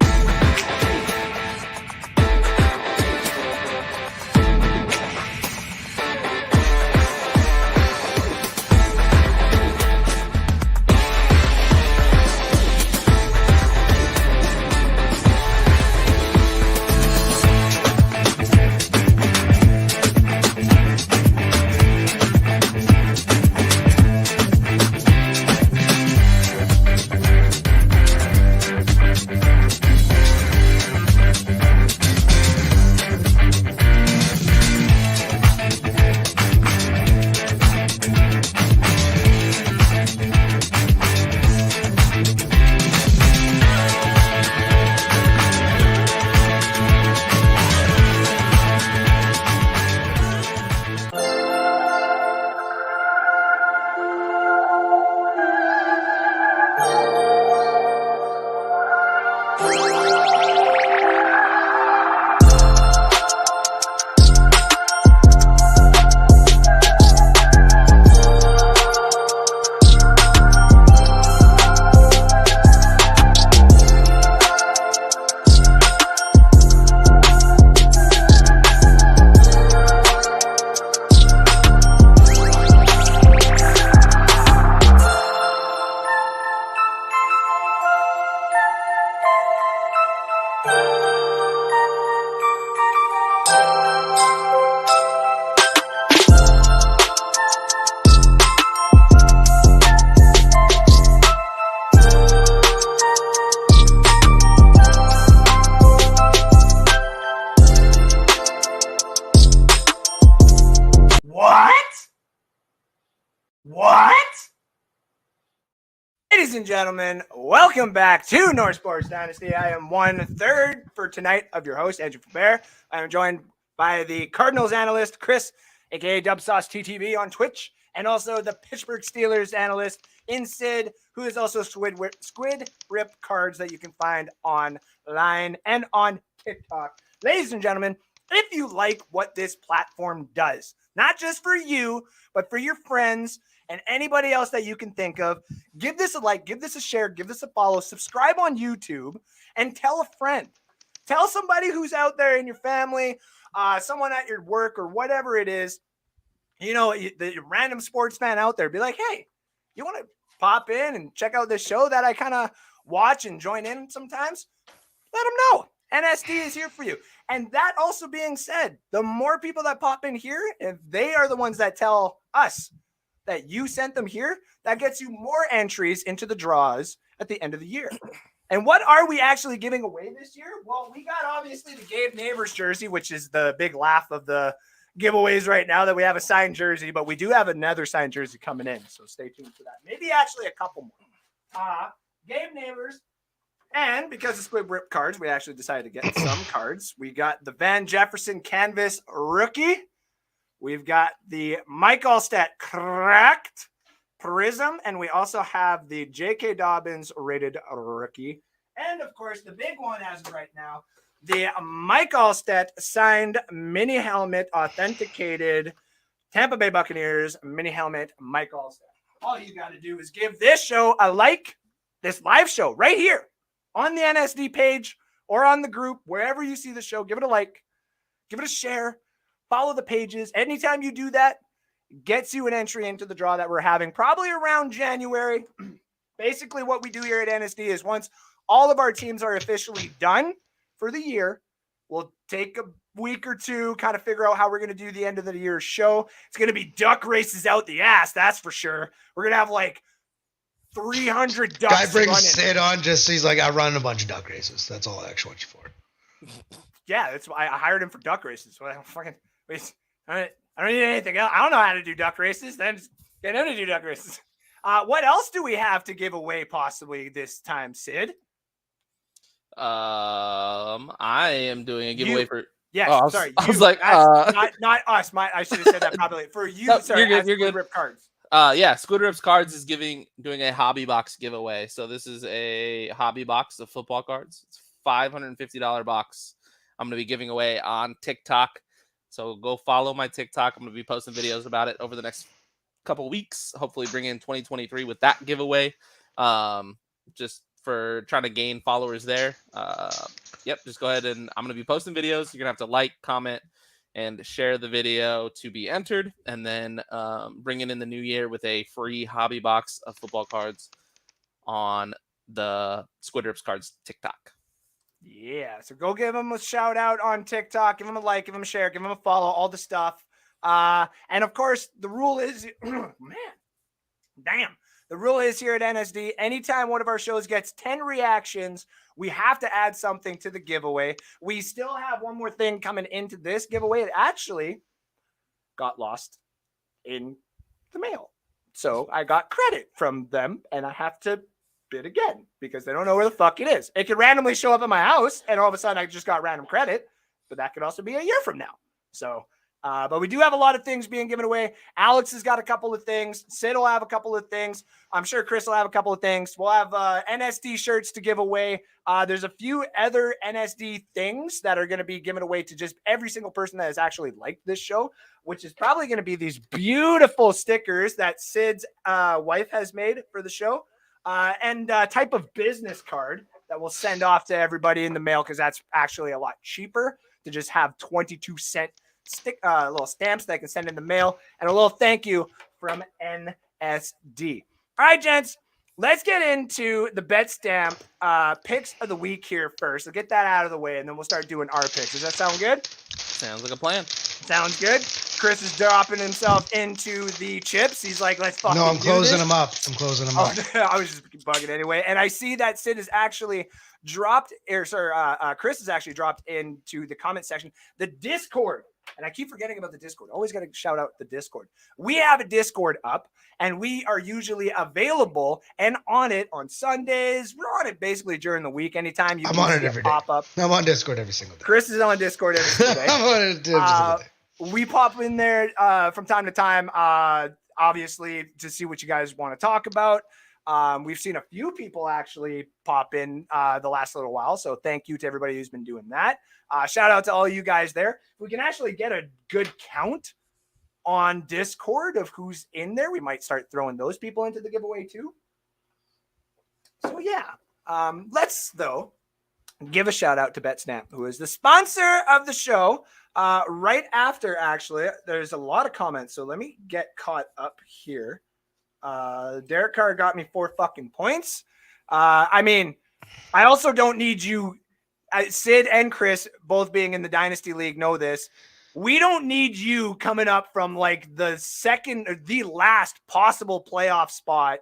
Ladies and gentlemen, welcome back to North Sports Dynasty. I am 1/3 for tonight of your host, Andrew Faber. I am joined by the Cardinals analyst, Chris, aka Dubsauce TTV on Twitch, and also the Pittsburgh Steelers analyst in Sid, who is also Squid Rip Cards that you can find online and on TikTok. Ladies and gentlemen, if you like what this platform does, not just for you, but for your friends and anybody else that you can think of, give this a like, give this a share, give this a follow, subscribe on YouTube, and tell a friend. Tell somebody who's out there in your family, someone at your work or whatever it is, you know, the random sports fan out there, be like, hey, you want to pop in and check out this show that I kind of watch and join in sometimes? Let them know. NSD is here for you. And that also being said, the more people that pop in here, if they are the ones that tell us that you sent them here, that gets you more entries into the draws at the end of the year. And what are we actually giving away this year? Well, we got obviously the Gabe Neighbors jersey, which is the big laugh of the giveaways right now, that we have a signed jersey, but we do have another signed jersey coming in. So stay tuned for that. Maybe actually a couple more. Gabe Neighbors. And because of Squid Rip Cards, we actually decided to get some cards. We got the Van Jefferson Canvas Rookie. We've got the Mike Allstat Cracked Prism. And we also have the J.K. Dobbins Rated Rookie. And, of course, the big one as of right now, the Mike Allstat Signed Mini Helmet Authenticated Tampa Bay Buccaneers Mini Helmet Mike Allstat. All you got to do is give this show a like, this live show right here, on the NSD page or on the group, wherever you see the show. Give it a like, give it a share, follow the pages. Anytime you do that, gets you an entry into the draw that we're having probably around January. Basically, what we do here at NSD is once all of our teams are officially done for the year, we'll take a week or two, kind of figure out how we're going to do the end of the year show. It's going to be duck races out the ass, that's for sure. We're going to have like 300 ducks. Guy brings running. Sid on just he's like, I run a bunch of duck races. That's all I actually want you for. Yeah, that's why I hired him for duck races. Well, I don't need anything else. I don't know how to do duck races. Then just get him to do duck races. What else do we have to give away possibly this time, Sid? I am doing a giveaway for. Yeah, sorry. I was like, not us. I should have said that properly. For you, no, sorry, you're good. Rip Cards. Yeah, Squid Rips Cards is doing a hobby box giveaway. So this is a hobby box of football cards. It's $550 box. I'm going to be giving away on TikTok. So go follow my TikTok. I'm going to be posting videos about it over the next couple weeks. Hopefully bring in 2023 with that giveaway. Just for trying to gain followers there. Yep, just go ahead and I'm going to be posting videos. You're going to have to like, comment, and share the video to be entered, and then bring it in the new year with a free hobby box of football cards on the Squid Rips Cards TikTok. Yeah, so go give him a shout out on TikTok, give him a like, give him a share, give him a follow, all the stuff. And of course, the rule is, the rule is here at NSD, anytime one of our shows gets 10 reactions, we have to add something to the giveaway. We still have one more thing coming into this giveaway. It actually got lost in the mail. So I got credit from them, and I have to bid again because they don't know where the fuck it is. It could randomly show up at my house, and all of a sudden I just got random credit, but that could also be a year from now. So, but we do have a lot of things being given away. Alex has got a couple of things. Sid will have a couple of things. I'm sure Chris will have a couple of things. We'll have NSD shirts to give away. There's a few other NSD things that are going to be given away to just every single person that has actually liked this show, which is probably going to be these beautiful stickers that Sid's wife has made for the show, and a type of business card that we'll send off to everybody in the mail because that's actually a lot cheaper to just have 22-cent little stamps that I can send in the mail, and a little thank you from NSD. All right, gents, let's get into the Betstamp picks of the week here first. We'll get that out of the way, and then we'll start doing our picks. Does that sound good? Sounds like a plan. Sounds good. Chris is dropping himself into the chips. He's like, let's fucking No, I'm do closing this. them up. I'm closing them up. I was just bugging anyway. And I see that Sid has actually dropped, Chris has actually dropped into the comment section, the Discord And I keep forgetting about the Discord. Always got to shout out the Discord. We have a Discord up, and we are usually available and on it on Sundays. We're on it basically during the week. Anytime you I'm on it every day. pop up. I'm on Discord every single day. Chris is on Discord every single day. I'm on it every single day. We pop in there from time to time, obviously, to see what you guys want to talk about. We've seen a few people actually pop in the last little while. So thank you to everybody who's been doing that. Shout out to all you guys there. If we can actually get a good count on Discord of who's in there, we might start throwing those people into the giveaway too. So yeah, let's though give a shout out to Betstamp, who is the sponsor of the show. Right after, actually, there's a lot of comments. So let me get caught up here. Derek Carr got me 4 fucking points. I mean, I also don't need you. Sid and Chris, both being in the Dynasty League, know this. We don't need you coming up from like the second or the last possible playoff spot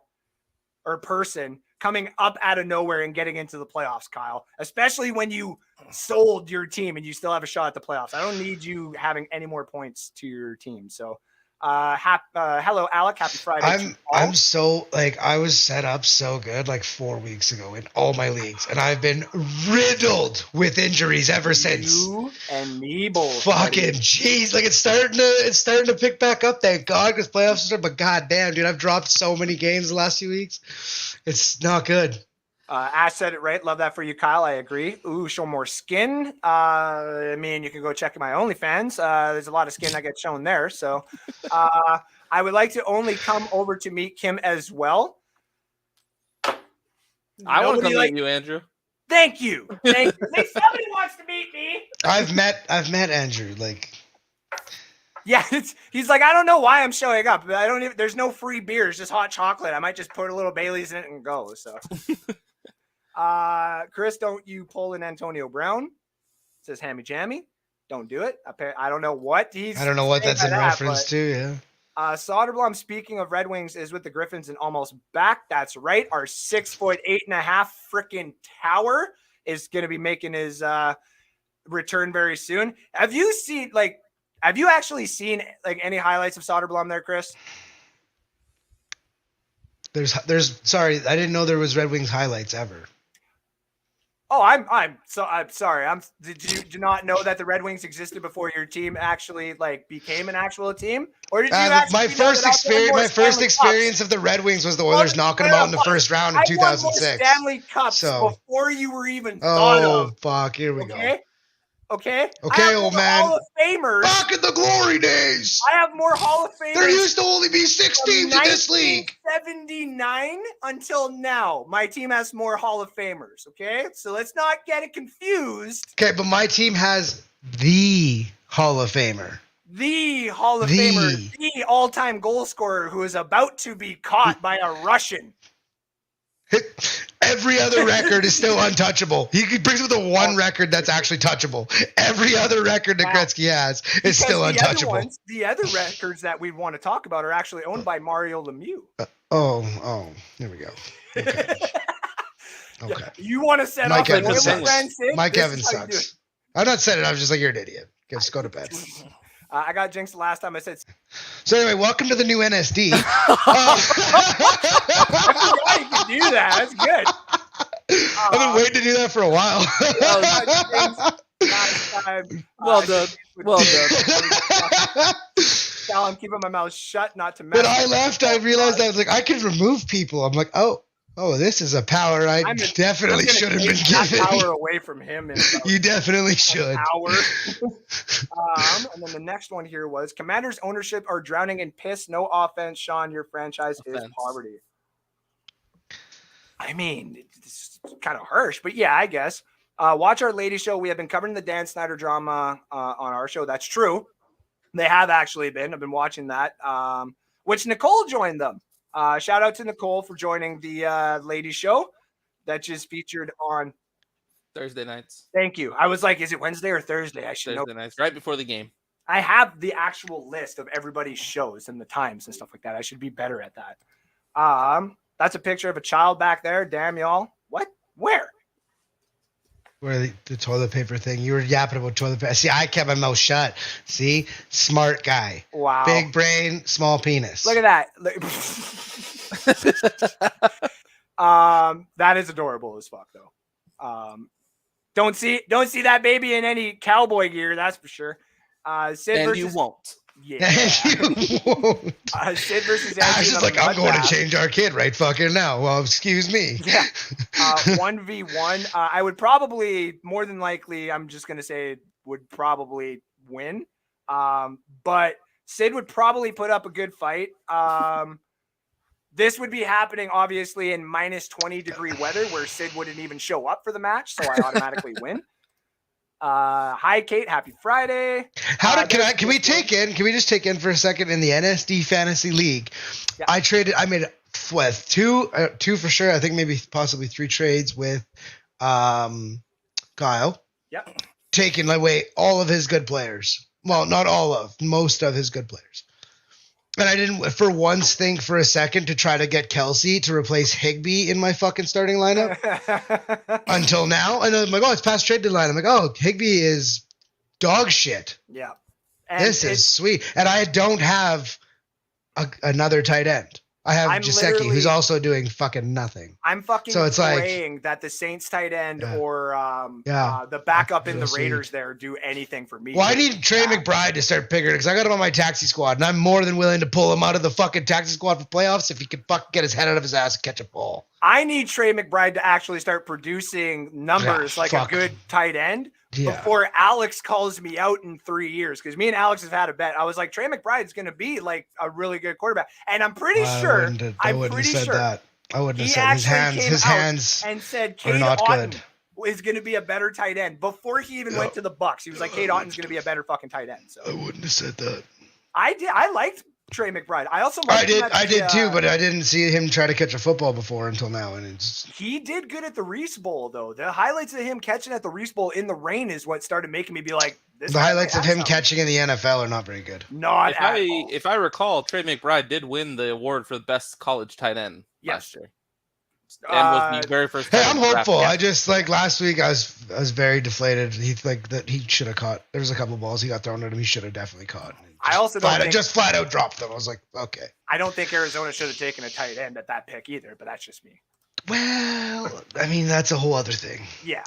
or person coming up out of nowhere and getting into the playoffs, Kyle, especially when you sold your team and you still have a shot at the playoffs. I don't need you having any more points to your team. So hello, Alec. Happy Friday. I'm so like, I was set up so good like 4 weeks ago in all my leagues, and I've been riddled with injuries ever since. You and me both. Fucking jeez, like it's starting to pick back up. Thank God, because playoffs are. But goddamn, dude, I've dropped so many games the last few weeks. It's not good. Ash said it right. Love that for you, Kyle. I agree. Ooh, show more skin. I mean, you can go check my OnlyFans. There's a lot of skin that gets shown there. So I would like to only come over to meet Kim as well. I want to come meet you, Andrew. Thank you. Thank you. Hey, somebody wants to meet me. I've met Andrew. Like, yeah, he's like, I don't know why I'm showing up. I don't even. There's no free beers, just hot chocolate. I might just put a little Bailey's in it and go. So. Chris, don't you pull in Antonio Brown? Says Hammy Jammy. Don't do it. I don't know what I don't know what that's in reference to. Yeah. Soderblom, speaking of Red Wings, is with the Griffins and almost back. That's right. Our 6'8.5" freaking tower is going to be making his return very soon. Have you actually seen like any highlights of Soderblom there, Chris? There's sorry, I didn't know there was Red Wings highlights ever. Oh, I'm sorry. Did you not know that the Red Wings existed before your team actually like became an actual team? Or did you actually my first experience of the Red Wings was the Oilers knocking them out in the first round in 2006. Stanley Cups before you were even thought of. Oh fuck, here we go. Okay, old man. Hall of Famers. Back in the glory days. I have more Hall of Famers. There used to only be 6 teams in this league. 1979 until now. My team has more Hall of Famers, okay? So let's not get it confused. Okay, but my team has the Hall of Famer. The Hall of Famer, the all-time goal scorer who is about to be caught by a Russian. Every other record is still untouchable. He brings with the one record that's actually touchable. Every other record that Gretzky has is still untouchable. The other records that we want to talk about are actually owned by Mario Lemieux. Here we go. Okay. Yeah, you want to set off Evans sucks. Mike Evans sucks. I'm not saying it. I'm just like, you're an idiot. Just go to bed. I got jinxed the last time I said. So anyway, welcome to the new NSD. I forgot you could do that. That's good. I've been waiting to do that for a while. Last time. Well done. Cal, I'm keeping my mouth shut, not to mess. When I left, I realized I was like, I can remove people. I'm like, oh, this is a power I definitely should have been given. Power away from him. You definitely should. Power. And then the next one here was Commanders' ownership are drowning in piss. No offense, Sean. Your franchise is poverty. I mean, it's kind of harsh, but yeah, I guess. Watch our lady show. We have been covering the Dan Snyder drama on our show. That's true. They have actually been. I've been watching that. Which Nicole joined them. Shout out to Nicole for joining the lady show that just featured on Thursday nights. Thank you. I was like, is it Wednesday or Thursday? I should know. Thursday nights, right before the game. I have the actual list of everybody's shows and the times and stuff like that. I should be better at that. That's a picture of a child back there. Damn y'all. What? Where? Where the toilet paper thing. You were yapping about toilet paper. See, I kept my mouth shut. See? Smart guy. Wow. Big brain, small penis. Look at that. That is adorable as fuck, though. Don't see that baby in any cowboy gear, that's for sure. Sid And versus, you won't. Yeah. You won't. Sid versus I was Andrew just on like, the I'm going to Mudbath. change our kid right fucking now. Well, excuse me. Yeah. 1v1. I would probably, more than likely, I'm just going to say would probably win. But Sid would probably put up a good fight. This would be happening, obviously, in minus 20-degree weather where Sid wouldn't even show up for the match, so I automatically win. Hi, Kate. Happy Friday. Can we just take in for a second in the NSD Fantasy League? Yeah. I made two for sure. I think maybe possibly 3 trades with Kyle. Yep. Taking away all of his good players. Well, not all of, most of his good players. And I didn't for once think for a second to try to get Kelsey to replace Higbee in my fucking starting lineup until now. And I'm like, oh, it's past trade deadline. I'm like, oh, Higbee is dog shit. Yeah. And This is sweet. And I don't have another tight end. I have Jaceki, who's also doing fucking nothing. I'm fucking So it's praying that the Saints tight end or the backup in the Raiders there do anything for me. Well, I need Trey McBride to start picking because I got him on my taxi squad, and I'm more than willing to pull him out of the fucking taxi squad for playoffs if he can fucking get his head out of his ass and catch a ball. I need Trey McBride to actually start producing numbers like a good tight end before Alex calls me out in 3 years. Because me and Alex have had a bet. I was like, Trey McBride's going to be like a really good quarterback. And I'm pretty sure. I wouldn't have said that. I wouldn't have said his hands and said are not Otten good. is going to be a better tight end before he even went to the Bucks. He was like, Cade Otton's going to be a better fucking tight end. So I wouldn't have said that. I did. I liked Trey McBride. I also I did too, but I didn't see him try to catch a football before until now, and he did good at the Reese Bowl though. The highlights of him catching at the Reese Bowl in the rain is what started making me be like, the highlights of him catching in the NFL are not very good. Not if at all. If I recall, Trey McBride did win the award for the best college tight end last year. And was the very first. Hey, I'm hopeful. I just like last week. I was very deflated. He should have caught. There was a couple balls he got thrown at him. He should have definitely caught. I also just flat out dropped them. I was like, okay. I don't think Arizona should have taken a tight end at that pick either, but that's just me. Well, I mean that's a whole other thing. Yeah.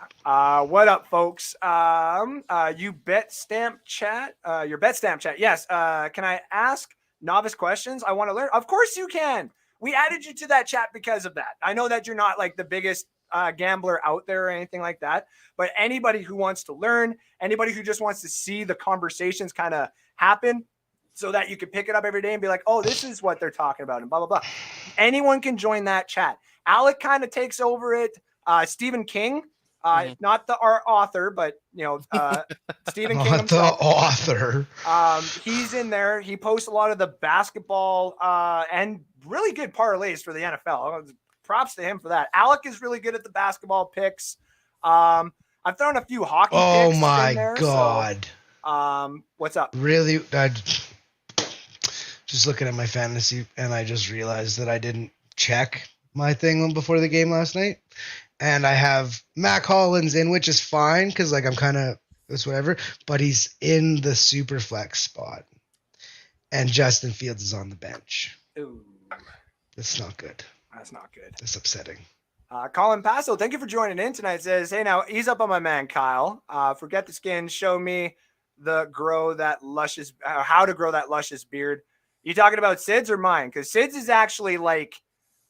What up, folks? You Betstamp chat. Your Betstamp chat. Yes. Can I ask novice questions? I want to learn. Of course you can. We added you to that chat because of that. I know that you're not like the biggest gambler out there or anything like that, but anybody who wants to learn, anybody who just wants to see the conversations kind of happen so that you can pick it up every day and be like, oh, this is what they're talking about and blah, blah, blah. Anyone can join that chat. Alec kind of takes over it. Stephen King, not our author, but Stephen King himself. The author. He's in there. He posts a lot of the basketball and really good parlays for the NFL. Props to him for that. Alec is really good at the basketball picks. I've thrown a few hockey picks in there. Oh my God. So, what's up? Really? Just looking at my fantasy, and I just realized that I didn't check my thing before the game last night. And I have Mac Hollins in, which is fine because like I'm kind of it's whatever, but he's in the super flex spot, and Justin Fields is on the bench. Ooh, that's not good. That's not good. That's upsetting. Colin Passo, thank you for joining in tonight. Says, hey, now ease up on my man Kyle. Forget the skin. Show me how to grow that luscious beard. You talking about Sid's or mine? Because Sid's is actually like,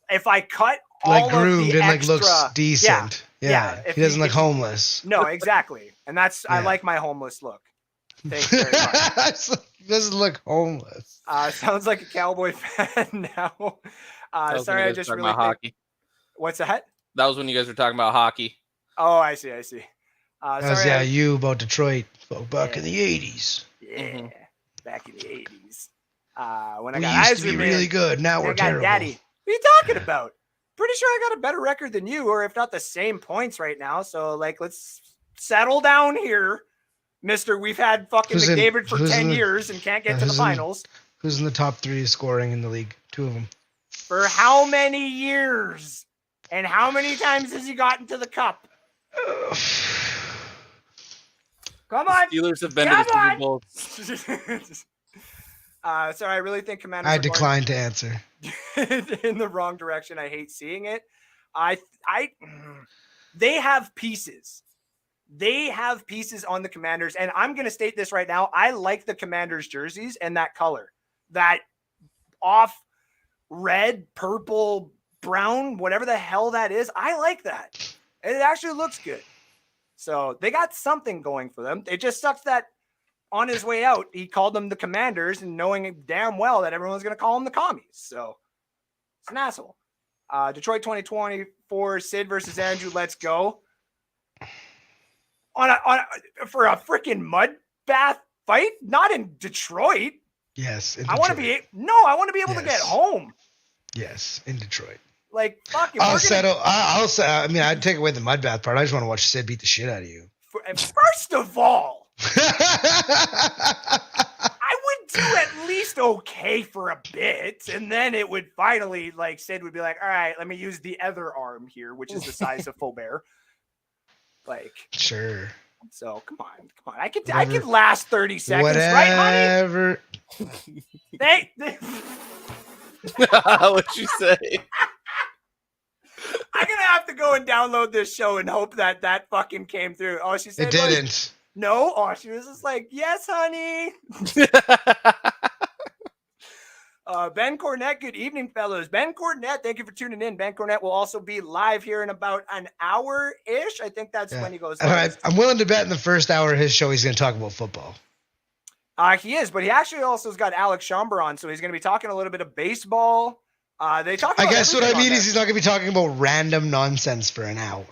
if I cut all like groomed of the and extra, like looks decent. Yeah. He doesn't look homeless. No, exactly. And that's I like my homeless look. Thanks very much. He doesn't look homeless. Sounds like a Cowboy fan now. Sorry, I just really hockey. What's that? That was when you guys were talking about hockey. Oh, I see. Sorry, you about Detroit back in the 80s. Yeah, back in the 80s. When I we got used to be really good. Now we're terrible. Daddy. What are you talking about? Pretty sure I got a better record than you, or if not the same points right now. So, like, let's settle down here, mister. We've had fucking McDavid for 10 years and can't get to the finals. Who's in the top 3 scoring in the league? 2 of them. For how many years? And how many times has he gotten to the cup? Come on. Steelers have been to the Super Bowl. Sorry, I really think Commanders I are going decline to answer. in the wrong direction. I hate seeing it. They have pieces. They have pieces on the Commanders, and I'm going to state this right now. I like the Commanders jerseys and that color, that off red, purple, brown, whatever the hell that is. I like that. It actually looks good. So they got something going for them. It just sucks that on his way out, he called them the Commanders, and knowing damn well that everyone's going to call them the Commies. So it's an asshole. Detroit 2024, Sid versus Andrew. Let's go. For a freaking mud bath fight, not in Detroit. Yes, I want to be able to get home. Yes, in Detroit. Like, fuck. I'd take away the mud bath part. I just want to watch Sid beat the shit out of you. First of all, I would do at least okay for a bit, and then it would finally, like, Sid would be like, all right, let me use the other arm here, which is the size of Faubert. Like, sure. So come on. I could last 30 seconds, right, honey? What'd you say? I'm gonna have to go and download this show and hope that fucking came through. Oh, she said it didn't. No. Oh, she was just like, yes, honey. Ben Cornett, good evening, fellows. Ben Cornett, thank you for tuning in. Ben Cornett will also be live here in about an hour-ish. I think that's when he goes. I'm willing to bet in the first hour of his show he's going to talk about football. He is, but he actually also has got Alex Schomburg on, so he's going to be talking a little bit of baseball. They talk. I guess what I mean is he's not going to be talking about random nonsense for an hour.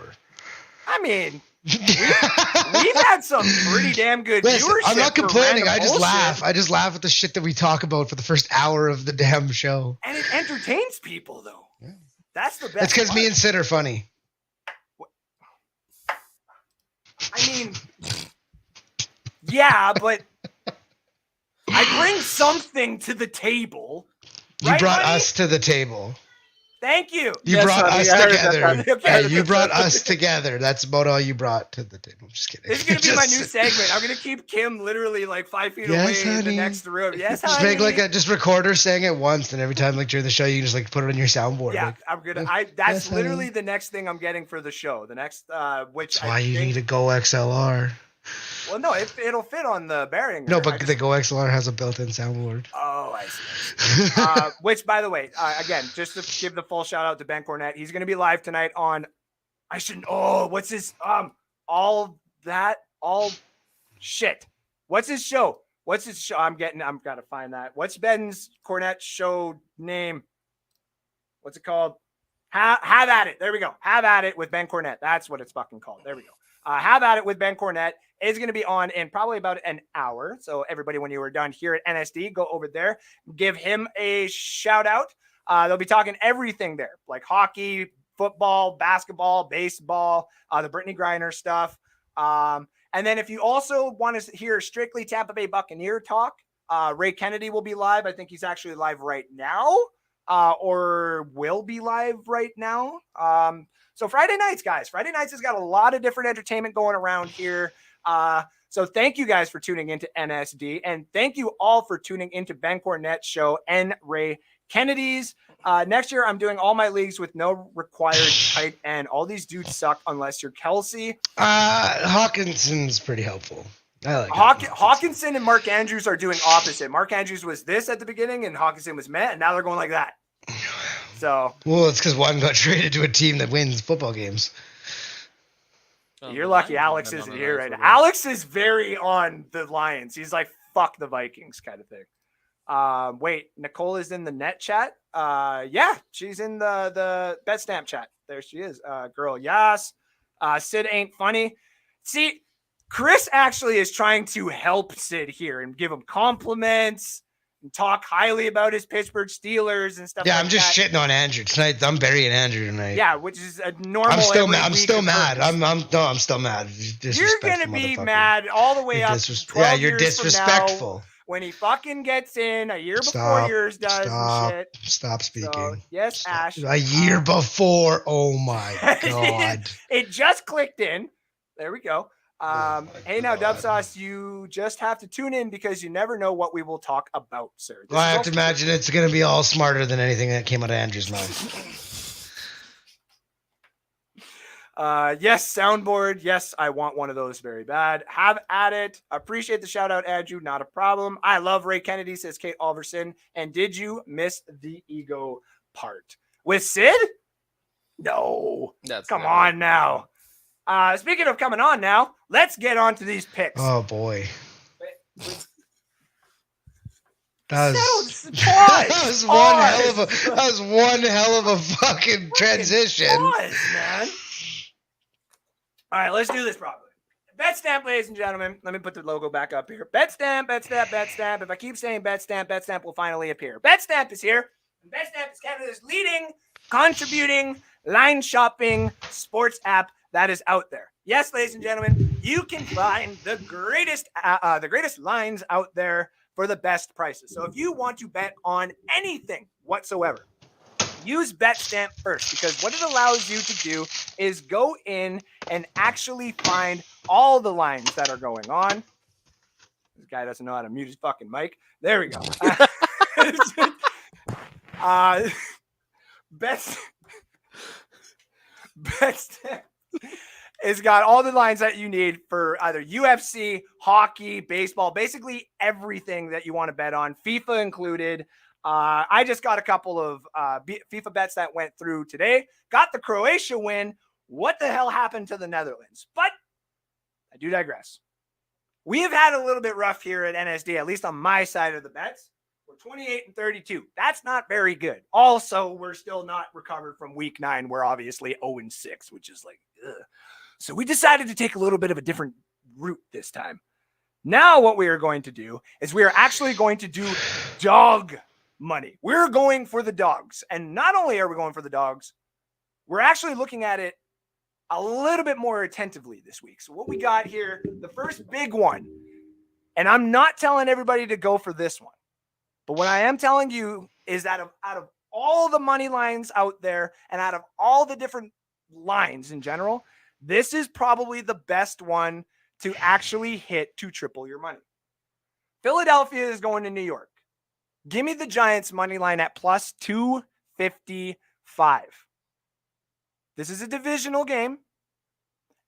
I mean, we've had some pretty damn good viewership. I'm not complaining. I just laugh. I just laugh at the shit that we talk about for the first hour of the damn show. And it entertains people, though. Yeah. That's the best. It's because me and Sid are funny. I mean, yeah, but I bring something to the table. You brought us to the table. Thank you. You brought us together. Yeah, you brought us together. That's about all you brought to the table. I'm just kidding. This is going to be my new segment. I'm going to keep Kim literally like 5 feet away in the next room. Yes, honey. Just make like just record her saying it once, and every time like during the show, you can just like put it on your soundboard. Yeah, like, I'm going to. That's literally the next thing I'm getting for the show. The next, which that's why you need a Go XLR. Well, no, it'll fit on the bearing. No, but the Go XLR has a built-in soundboard. Oh, I see. Which, by the way, again, just to give the full shout out to Ben Cornett, he's going to be live tonight on. What's his shit? What's his show? I'm gotta find that. What's Ben's Cornett show name? What's it called? Have at it. There we go. Have at it with Ben Cornett. That's what it's fucking called. There we go. Have at it with Ben Cornett is going to be on in probably about an hour. So everybody, when you are done here at NSD, go over there, give him a shout out. They'll be talking everything there, like hockey, football, basketball, baseball, the Brittany Griner stuff. And then if you also want to hear strictly Tampa Bay Buccaneer talk, Ray Kennedy will be live. I think he's actually live right now, or will be live right now. So Friday nights, guys. Friday nights has got a lot of different entertainment going around here. So thank you guys for tuning into NSD, and thank you all for tuning into Ben Cornett's show and Ray Kennedy's. Next year, I'm doing all my leagues with no required tight end. All these dudes suck unless you're Kelsey. Hawkinson's pretty helpful. I like Hawkinson and Mark Andrews are doing opposite. Mark Andrews was this at the beginning, and Hawkinson was meh, and now they're going like that. So, well, it's because one got traded to a team that wins football games. You're lucky Alex isn't here right now. Alex is very on the Lions. He's like, fuck the Vikings kind of thing. Wait, Nicole is in the net chat? Yeah, she's in the Betstamp chat. There she is. Girl, yes. Sid ain't funny. See, Chris actually is trying to help Sid here and give him compliments and talk highly about his Pittsburgh Steelers and stuff. Yeah, I'm just shitting on Andrew tonight. I'm burying Andrew tonight. Yeah, which is a normal. I'm still mad. I'm still mad. I'm still mad. You're gonna be mad all the way up. Yeah, you're disrespectful. When he fucking gets in a year before yours does and shit. Stop speaking. So, yes, Ash. A year before. Oh my god. It just clicked in. There we go. Hey now, Dub Sauce, you just have to tune in because you never know what we will talk about, sir. Well, I have to imagine it's going to be all smarter than anything that came out of Andrew's mouth. Yes, soundboard. Yes, I want one of those very bad. Have at it. Appreciate the shout out, Andrew. Not a problem. I love Ray Kennedy, says Kate Alverson. And did you miss the ego part with Sid? No. Come on now. Speaking of coming on now, let's get on to these picks. Oh boy. That was one hell of a fucking transition. Pause, man. All right, let's do this properly. Betstamp, ladies and gentlemen. Let me put the logo back up here. Betstamp, Betstamp, Betstamp. If I keep saying Betstamp, Betstamp will finally appear. Betstamp is here. And Betstamp is Canada's leading, contributing, line shopping sports app that is out there. Yes, ladies and gentlemen, you can find the greatest lines out there for the best prices. So if you want to bet on anything whatsoever, use Betstamp first, because what it allows you to do is go in and actually find all the lines that are going on. This guy doesn't know how to mute his fucking mic. There we go. Betstamp has got all the lines that you need for either UFC, hockey, baseball, basically everything that you want to bet on, FIFA included. I just got a couple of FIFA bets that went through today. Got the Croatia win. What the hell happened to the Netherlands? But I do digress. We have had a little bit rough here at NSD, at least on my side of the bets. We're 28-32. That's not very good. Also, we're still not recovered from week 9. We're obviously 0-6, which is like, ugh. So we decided to take a little bit of a different route this time. Now what we are going to do is we are actually going to do dog money. We're going for the dogs. And not only are we going for the dogs, we're actually looking at it a little bit more attentively this week. So what we got here, the first big one, and I'm not telling everybody to go for this one, but what I am telling you is that out of all the money lines out there and out of all the different lines in general, this is probably the best one to actually hit to triple your money. Philadelphia is going to New York. Give me the Giants money line at plus 255. This is a divisional game.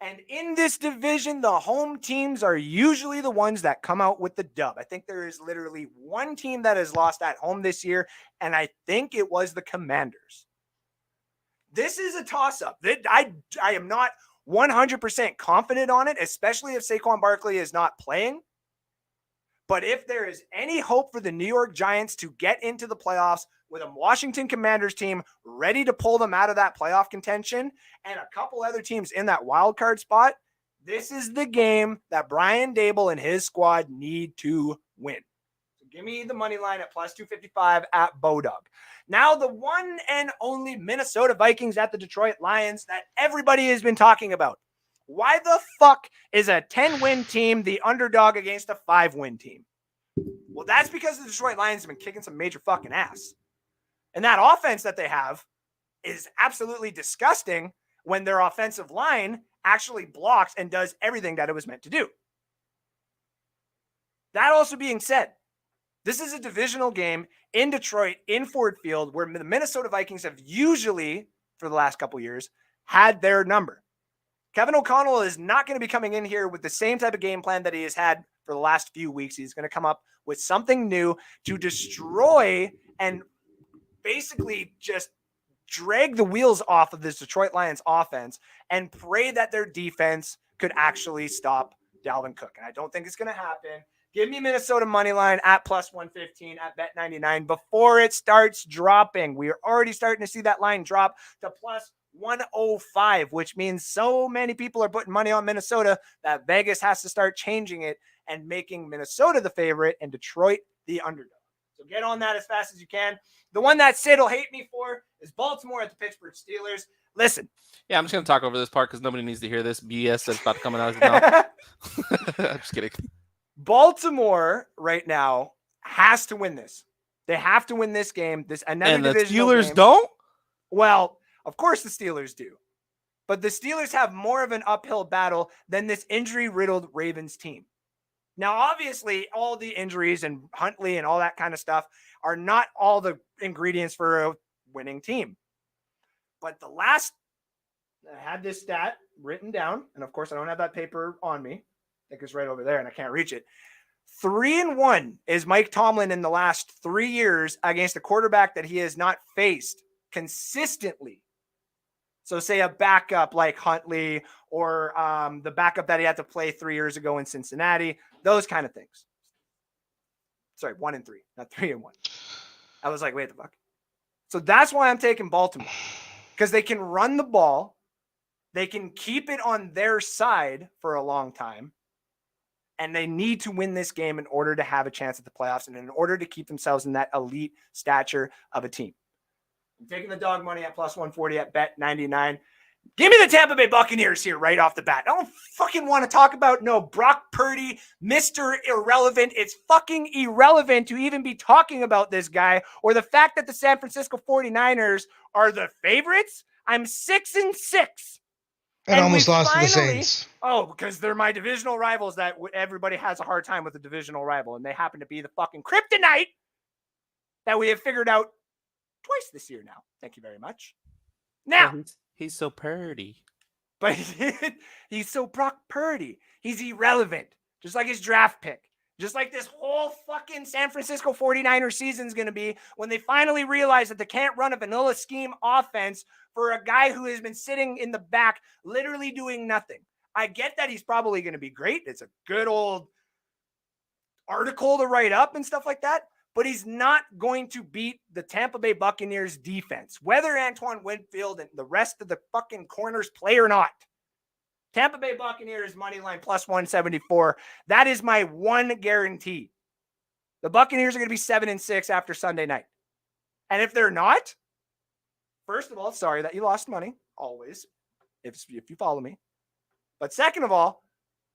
And in this division, the home teams are usually the ones that come out with the dub. I think there is literally one team that has lost at home this year, and I think it was the Commanders. This is a toss-up. I am not 100% confident on it, especially if Saquon Barkley is not playing. But if there is any hope for the New York Giants to get into the playoffs with a Washington Commanders team ready to pull them out of that playoff contention and a couple other teams in that wild card spot, this is the game that Brian Daboll and his squad need to win. So give me the money line at plus 255 at Bodog. Now the one and only Minnesota Vikings at the Detroit Lions that everybody has been talking about. Why the fuck is a 10-win team the underdog against a 5-win team? Well, that's because the Detroit Lions have been kicking some major fucking ass. And that offense that they have is absolutely disgusting when their offensive line actually blocks and does everything that it was meant to do. That also being said, this is a divisional game in Detroit, in Ford Field, where the Minnesota Vikings have usually, for the last couple years, had their number. Kevin O'Connell is not going to be coming in here with the same type of game plan that he has had for the last few weeks. He's going to come up with something new to destroy and basically just drag the wheels off of this Detroit Lions offense and pray that their defense could actually stop Dalvin Cook. And I don't think it's going to happen. Give me Minnesota money line at plus 115 at Bet99 before it starts dropping. We are already starting to see that line drop to plus 105, which means so many people are putting money on Minnesota that Vegas has to start changing it and making Minnesota the favorite and Detroit the underdog. So get on that as fast as you can. The one that Sid will hate me for is Baltimore at the Pittsburgh Steelers. Listen. Yeah, I'm just going to talk over this part because nobody needs to hear this BS that's about to come out of his mouth. I'm just kidding. Baltimore right now has to win this. They have to win this game. And the Steelers don't? Well, of course the Steelers do. but the Steelers have more of an uphill battle than this injury-riddled Ravens team. Now, obviously, all the injuries and Huntley and all that kind of stuff are not all the ingredients for a winning team. But I had this stat written down, and of course, I don't have that paper on me. I think it's right over there, and I can't reach it. 3-1 is Mike Tomlin in the last 3 years against a quarterback that he has not faced consistently. So say a backup like Huntley or the backup that he had to play 3 years ago in Cincinnati, those kind of things. Sorry, 1-3, not 3-1. I was like, wait the fuck. So that's why I'm taking Baltimore, because they can run the ball. They can keep it on their side for a long time. And they need to win this game in order to have a chance at the playoffs and in order to keep themselves in that elite stature of a team. I'm taking the dog money at plus 140 at bet 99. Give me the Tampa Bay Buccaneers here right off the bat. I don't fucking want to talk about no Brock Purdy, Mr. Irrelevant. It's fucking irrelevant to even be talking about this guy or the fact that the San Francisco 49ers are the favorites. I'm 6-6. And almost lost to the Saints. Oh, because they're my divisional rivals that everybody has a hard time with a divisional rival. And they happen to be the fucking kryptonite that we have figured out twice this year now. Thank you very much. Now. He's so purdy. But he's so Brock Purdy. He's irrelevant. Just like his draft pick. Just like this whole fucking San Francisco 49ers season is going to be when they finally realize that they can't run a vanilla scheme offense for a guy who has been sitting in the back literally doing nothing. I get that he's probably going to be great. It's a good old article to write up and stuff like that. But he's not going to beat the Tampa Bay Buccaneers defense, whether Antoine Winfield and the rest of the fucking corners play or not. Tampa Bay Buccaneers money line plus 174. That is my one guarantee. The Buccaneers are going to be 7-6 after Sunday night. And if they're not, first of all, sorry that you lost money, always, if you follow me. But second of all,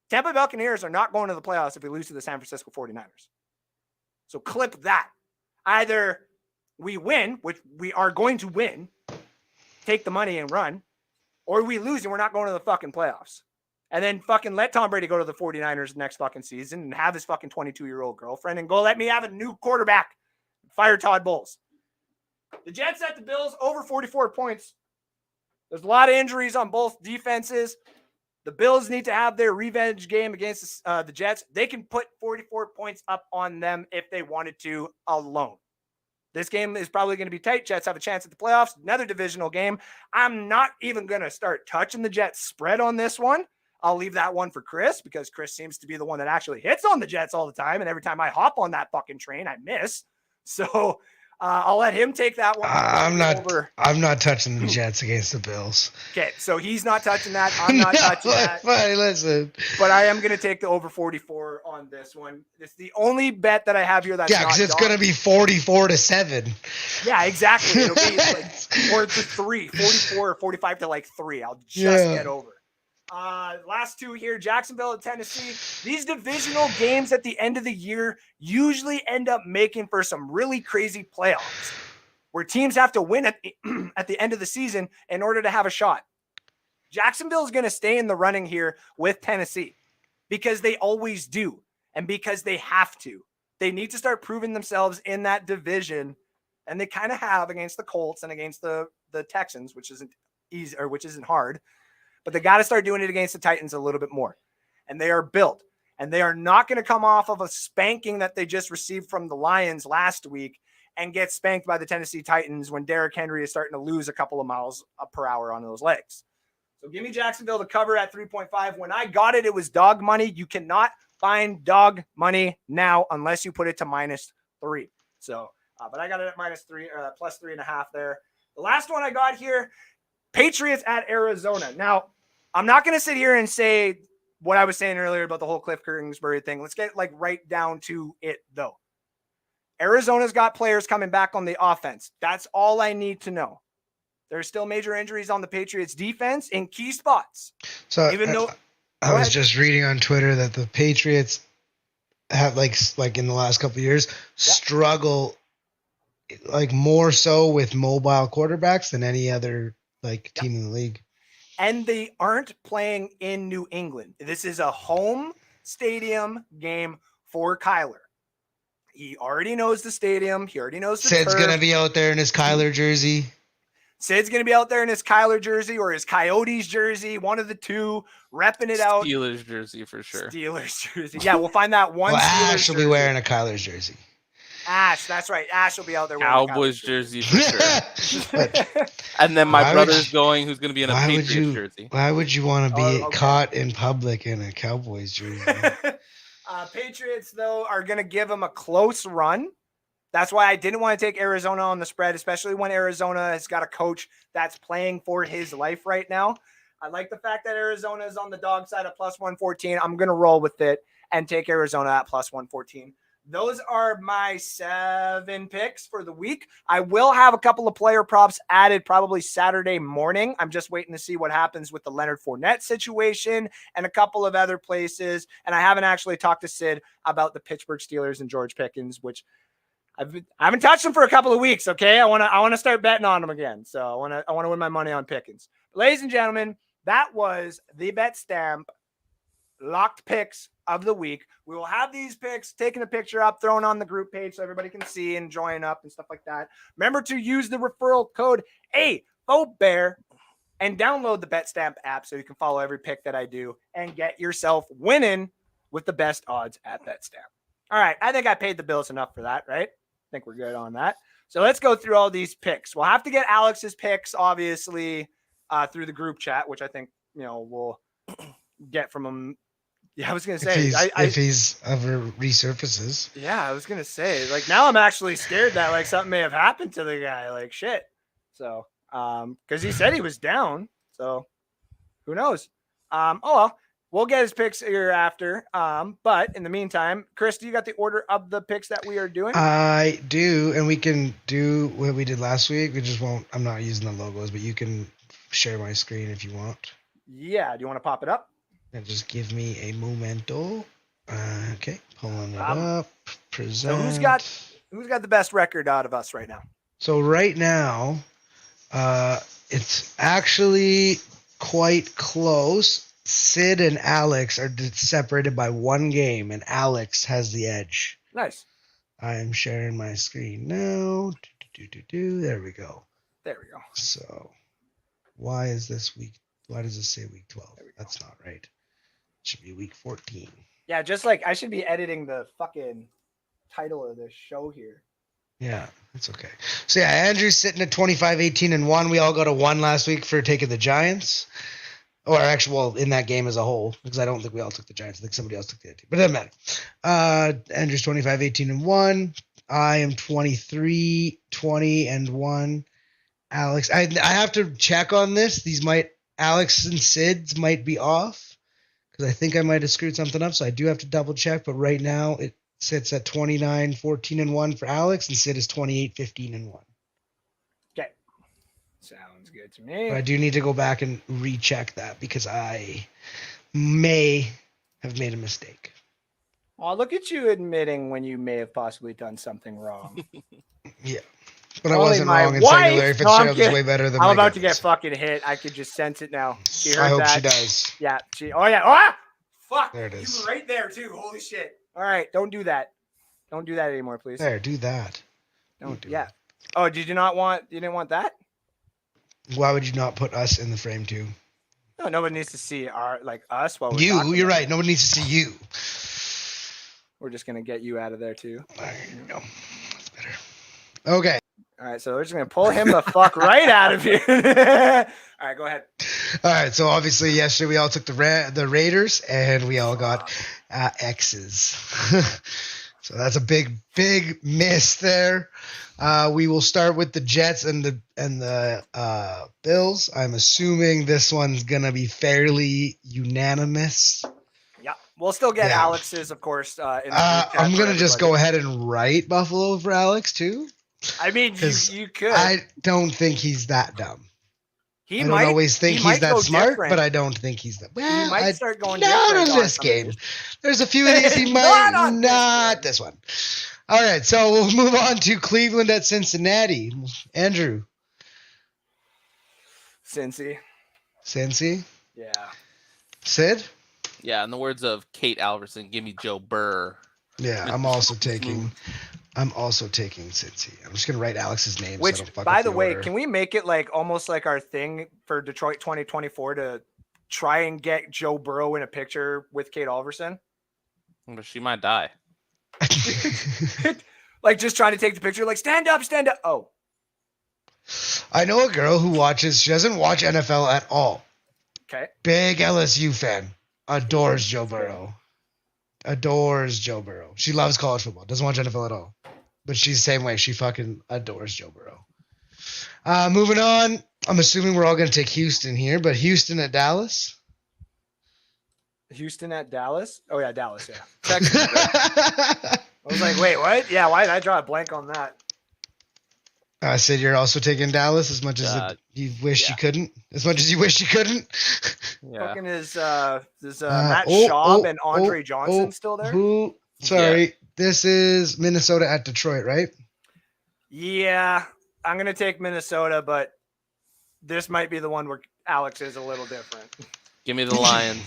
Tampa Bay Buccaneers are not going to the playoffs if we lose to the San Francisco 49ers. So clip that. Either we win, which we are going to win, take the money and run, or we lose and we're not going to the fucking playoffs. And then fucking let Tom Brady go to the 49ers next fucking season and have his fucking 22-year-old girlfriend and go let me have a new quarterback. Fire Todd Bowles. The Jets at the Bills, over 44 points. There's a lot of injuries on both defenses. The Bills need to have their revenge game against the Jets. They can put 44 points up on them if they wanted to alone. This game is probably going to be tight. Jets have a chance at the playoffs. Another divisional game. I'm not even going to start touching the Jets spread on this one. I'll leave that one for Chris because Chris seems to be the one that actually hits on the Jets all the time. And every time I hop on that fucking train, I miss. So I'll let him take that one. I'm not touching the Jets against the Bills. Okay, so he's not touching that. I'm not touching that. Fine, listen. But I am going to take the over 44 on this one. It's the only bet that I have here that's because it's going to be 44-7. Yeah, exactly. It'll be like or to 3, 44 or 45 to like 3. I'll just get over. Last two here, Jacksonville and Tennessee. These divisional games at the end of the year usually end up making for some really crazy playoffs where teams have to win at the end of the season in order to have a shot. Jacksonville is going to stay in the running here with Tennessee because they always do and because they have to. They need to start proving themselves in that division, and they kind of have against the Colts and against the Texans, which isn't easy or which isn't hard. But they got to start doing it against the Titans a little bit more. And they are built. And they are not going to come off of a spanking that they just received from the Lions last week and get spanked by the Tennessee Titans when Derrick Henry is starting to lose a couple of miles per hour on those legs. So give me Jacksonville to cover at 3.5. When I got it, it was dog money. You cannot find dog money now unless you put it to -3. So, but I got it at -3, plus 3.5 there. The last one I got here, Patriots at Arizona. Now, I'm not going to sit here and say what I was saying earlier about the whole Cliff Kingsbury thing. Let's get right down to it, though. Arizona's got players coming back on the offense. That's all I need to know. There's still major injuries on the Patriots defense in key spots. So even though I was just reading on Twitter that the Patriots have like in the last couple of years struggle more so with mobile quarterbacks than any other team in the league. and they aren't playing in New England. This is a home stadium game for Kyler. He already knows the stadium. He already knows the Sid's turf. going to be out there in his Kyler jersey. Sid's going to be out there in his Kyler jersey or his Coyotes jersey, one of the two, repping it out. Steelers jersey for sure. Steelers jersey. Yeah, we'll find that one. Well, Steelers Ash will be jersey. wearing a Kyler's jersey. Ash, that's right. Ash will be out there wearing a Cowboys jersey for sure. But And then my Why would brother's going, who's going to be in a why would Patriots you? jersey. Why would you want to be Oh, okay. caught in public in a Cowboys jersey? Patriots, though, are going to give them a close run. That's why I didn't want to take Arizona on the spread, especially when Arizona has got a coach that's playing for his life right now. I like the fact that Arizona is on the dog side at plus 114. I'm going to roll with it and take Arizona at plus 114. Those are my 7 picks for the week. I will have a couple of player props added probably Saturday morning. I'm just waiting to see what happens with the Leonard Fournette situation and a couple of other places. And I haven't actually talked to Sid about the Pittsburgh Steelers and George Pickens, which I haven't touched them for a couple of weeks. Okay. I want to start betting on them again. So I want to win my money on Pickens. Ladies and gentlemen, that was the Betstamp locked picks of the week. We will have these picks, taking a picture up, thrown on the group page so everybody can see and join up and stuff like that. Remember to use the referral code AFOBEAR and download the Betstamp app so you can follow every pick that I do and get yourself winning with the best odds at Betstamp. All right. I think I paid the bills enough for that, right? I think we're good on that. So let's go through all these picks. We'll have to get Alex's picks, obviously, through the group chat, which I think, we'll get from him. Yeah, I was going to say. If he's ever resurfaces. Yeah, I was going to say. Like, now I'm actually scared that, like, something may have happened to the guy. Like, shit. So, because he said he was down. So, who knows? Oh, well. We'll get his picks here after. But in the meantime, Chris, do you got the order of the picks that we are doing? I do, and we can do what we did last week. We just won't. I'm not using the logos, but you can share my screen if you want. Yeah. Do you want to pop it up? And just give me a momento. Okay, pulling it up. Present. So who's got the best record out of us right now? So right now, it's actually quite close. Sid and Alex are separated by 1 game, and Alex has the edge. Nice. I am sharing my screen now. There we go. There we go. So, why is this week? Why does it say week 12? That's not right. It should be week 14. Yeah, just like I should be editing the fucking title of this show here. Yeah, that's okay. So yeah, Andrew's sitting at 25, 18, and 1. We all got a 1 last week for taking the Giants. Or actually, well, in that game as a whole, because I don't think we all took the Giants. I think somebody else took the other team. But it doesn't matter. Andrew's 25, 18, and 1. I am 23, 20, and 1. Alex, I have to check on this. Alex and Sid's might be off, because I think I might have screwed something up. So I do have to double check. But right now, it sits at 29, 14, and 1 for Alex, and Sid is 28, 15, and 1. Okay. Sounds good to me. But I do need to go back and recheck that because I may have made a mistake. Oh, look at you admitting when you may have possibly done something wrong. Yeah. But I Only wasn't my wrong in saying Larry wife- Fitzgerald No, is I'm way better than I'm my about to get goodness. fucking hit. I could just sense it now. She heard I hope that. she does. Yeah. Oh, yeah. Oh, fuck. There it is. You were right there, too. Holy shit. All right. Don't do that. Don't do that anymore, please. There, do that. Don't. do Yeah. it. Oh, you didn't want that? Why would you not put us in the frame too? No, nobody needs to see us while we're talking You're about right. it. Nobody needs to see you. We're just going to get you out of there, too. There you go. That's better. Okay. All right. So we're just going to pull him the fuck right out of here. All right. Go ahead. All right. So obviously yesterday we all took the Raiders and we all got X's. So that's a big miss there. We will start with the Jets and the Bills. I'm assuming this one's gonna be fairly unanimous. Yeah. We'll still get Yeah. Alex's, of course. In the group chat I'm for gonna just everybody. go ahead and write Buffalo for Alex too. I mean, 'Cause you could. I don't think he's that dumb. He I don't might always think he he's might that go smart, different. but I don't think he's that. Well, He might start going not different in on this some of game. these. There's a few of these he might Not on this not one. this one. All right, so we'll move on to Cleveland at Cincinnati. Andrew, Cincy. Cincy. Yeah. Sid. Yeah, in the words of Kate Alverson, give me Joe Burr. Yeah, I'm also taking Cincy. I'm just gonna write Alex's name. Which, so I don't fuck by up the way, order. can we make it like almost like our thing for Detroit 2024 to try and get Joe Burrow in a picture with Kate Alverson? But she might die. Like just trying to take the picture, like stand up, stand up. Oh, I know a girl who watches. She doesn't watch NFL at all. okay. Big LSU fan. Adores Joe Burrow. Adores Joe Burrow. She loves college football. Doesn't watch NFL at all. But she's the same way. She fucking adores Joe Burrow. Moving on. I'm assuming we're all going to take Houston here, but Houston at Dallas. Houston at Dallas. Oh yeah, Dallas. Yeah. Texans. Right? I was like, wait, what? Yeah, why did I draw a blank on that? Sid, you're also taking Dallas as much as you wish you couldn't. As much as you wish you couldn't. Yeah. Fucking is Matt Schaub and Andre Johnson still there? Sorry, this is Minnesota at Detroit, right? Yeah, I'm gonna take Minnesota, but this might be the one where Alex is a little different. Give me the Lions.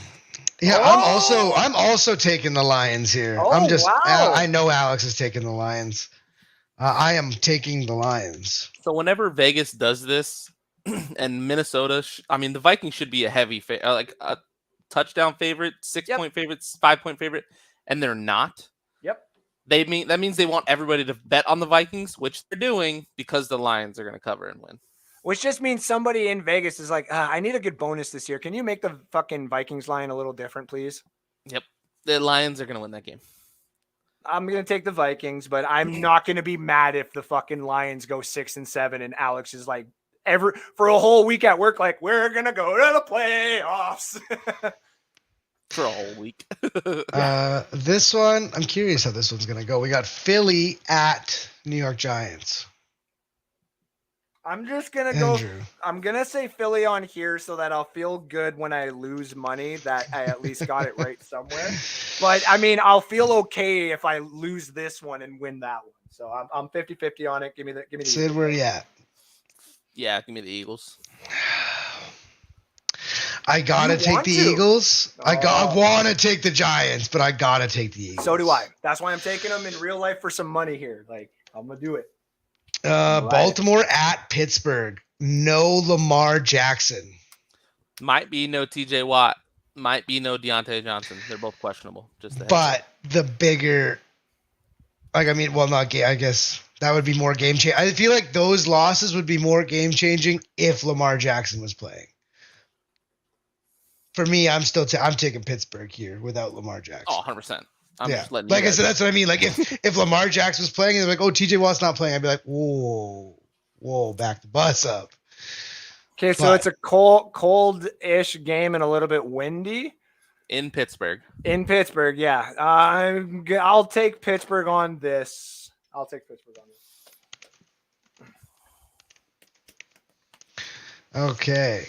Yeah, I'm also taking the Lions here. Oh, wow. I know Alex is taking the Lions. I am taking the Lions. So whenever Vegas does this, and Minnesota, the Vikings should be a heavy like a touchdown favorite, 6-point favorite, 5-point favorite, and they're not. Yep. That means they want everybody to bet on the Vikings, which they're doing because the Lions are going to cover and win. Which just means somebody in Vegas is like, I need a good bonus this year. Can you make the fucking Vikings line a little different, please? Yep. The Lions are going to win that game. I'm going to take the Vikings, but I'm not going to be mad if the fucking Lions go 6-7 and Alex is like, for a whole week at work, like, we're going to go to the playoffs. For a whole week. This one, I'm curious how this one's going to go. We got Philly at New York Giants. I'm just going to go. I'm going to say Philly on here so that I'll feel good when I lose money that I at least got it right somewhere. But, I'll feel okay if I lose this one and win that one. So I'm 50-50 on it. Give me the Sid, where are you at? Yeah, give me the Eagles. I gotta take the Eagles. I want to take the Giants, but I gotta take the Eagles. So do I. That's why I'm taking them in real life for some money here. Like, I'm gonna do it. Baltimore at Pittsburgh. No Lamar Jackson. Might be no TJ Watt. Might be no Deontay Johnson. They're both questionable. But the bigger, I guess that would be more game changing. I feel like those losses would be more game changing if Lamar Jackson was playing. For me, I'm taking Pittsburgh here without Lamar Jackson. Oh, 100%. Just letting like I said, that's what I mean. Like if Lamar Jackson was playing and they're like, oh, TJ Watt's not playing, I'd be like, whoa, back the bus up. Okay, so it's a cold-ish game and a little bit windy. In Pittsburgh, yeah. I'll take Pittsburgh on this. Okay.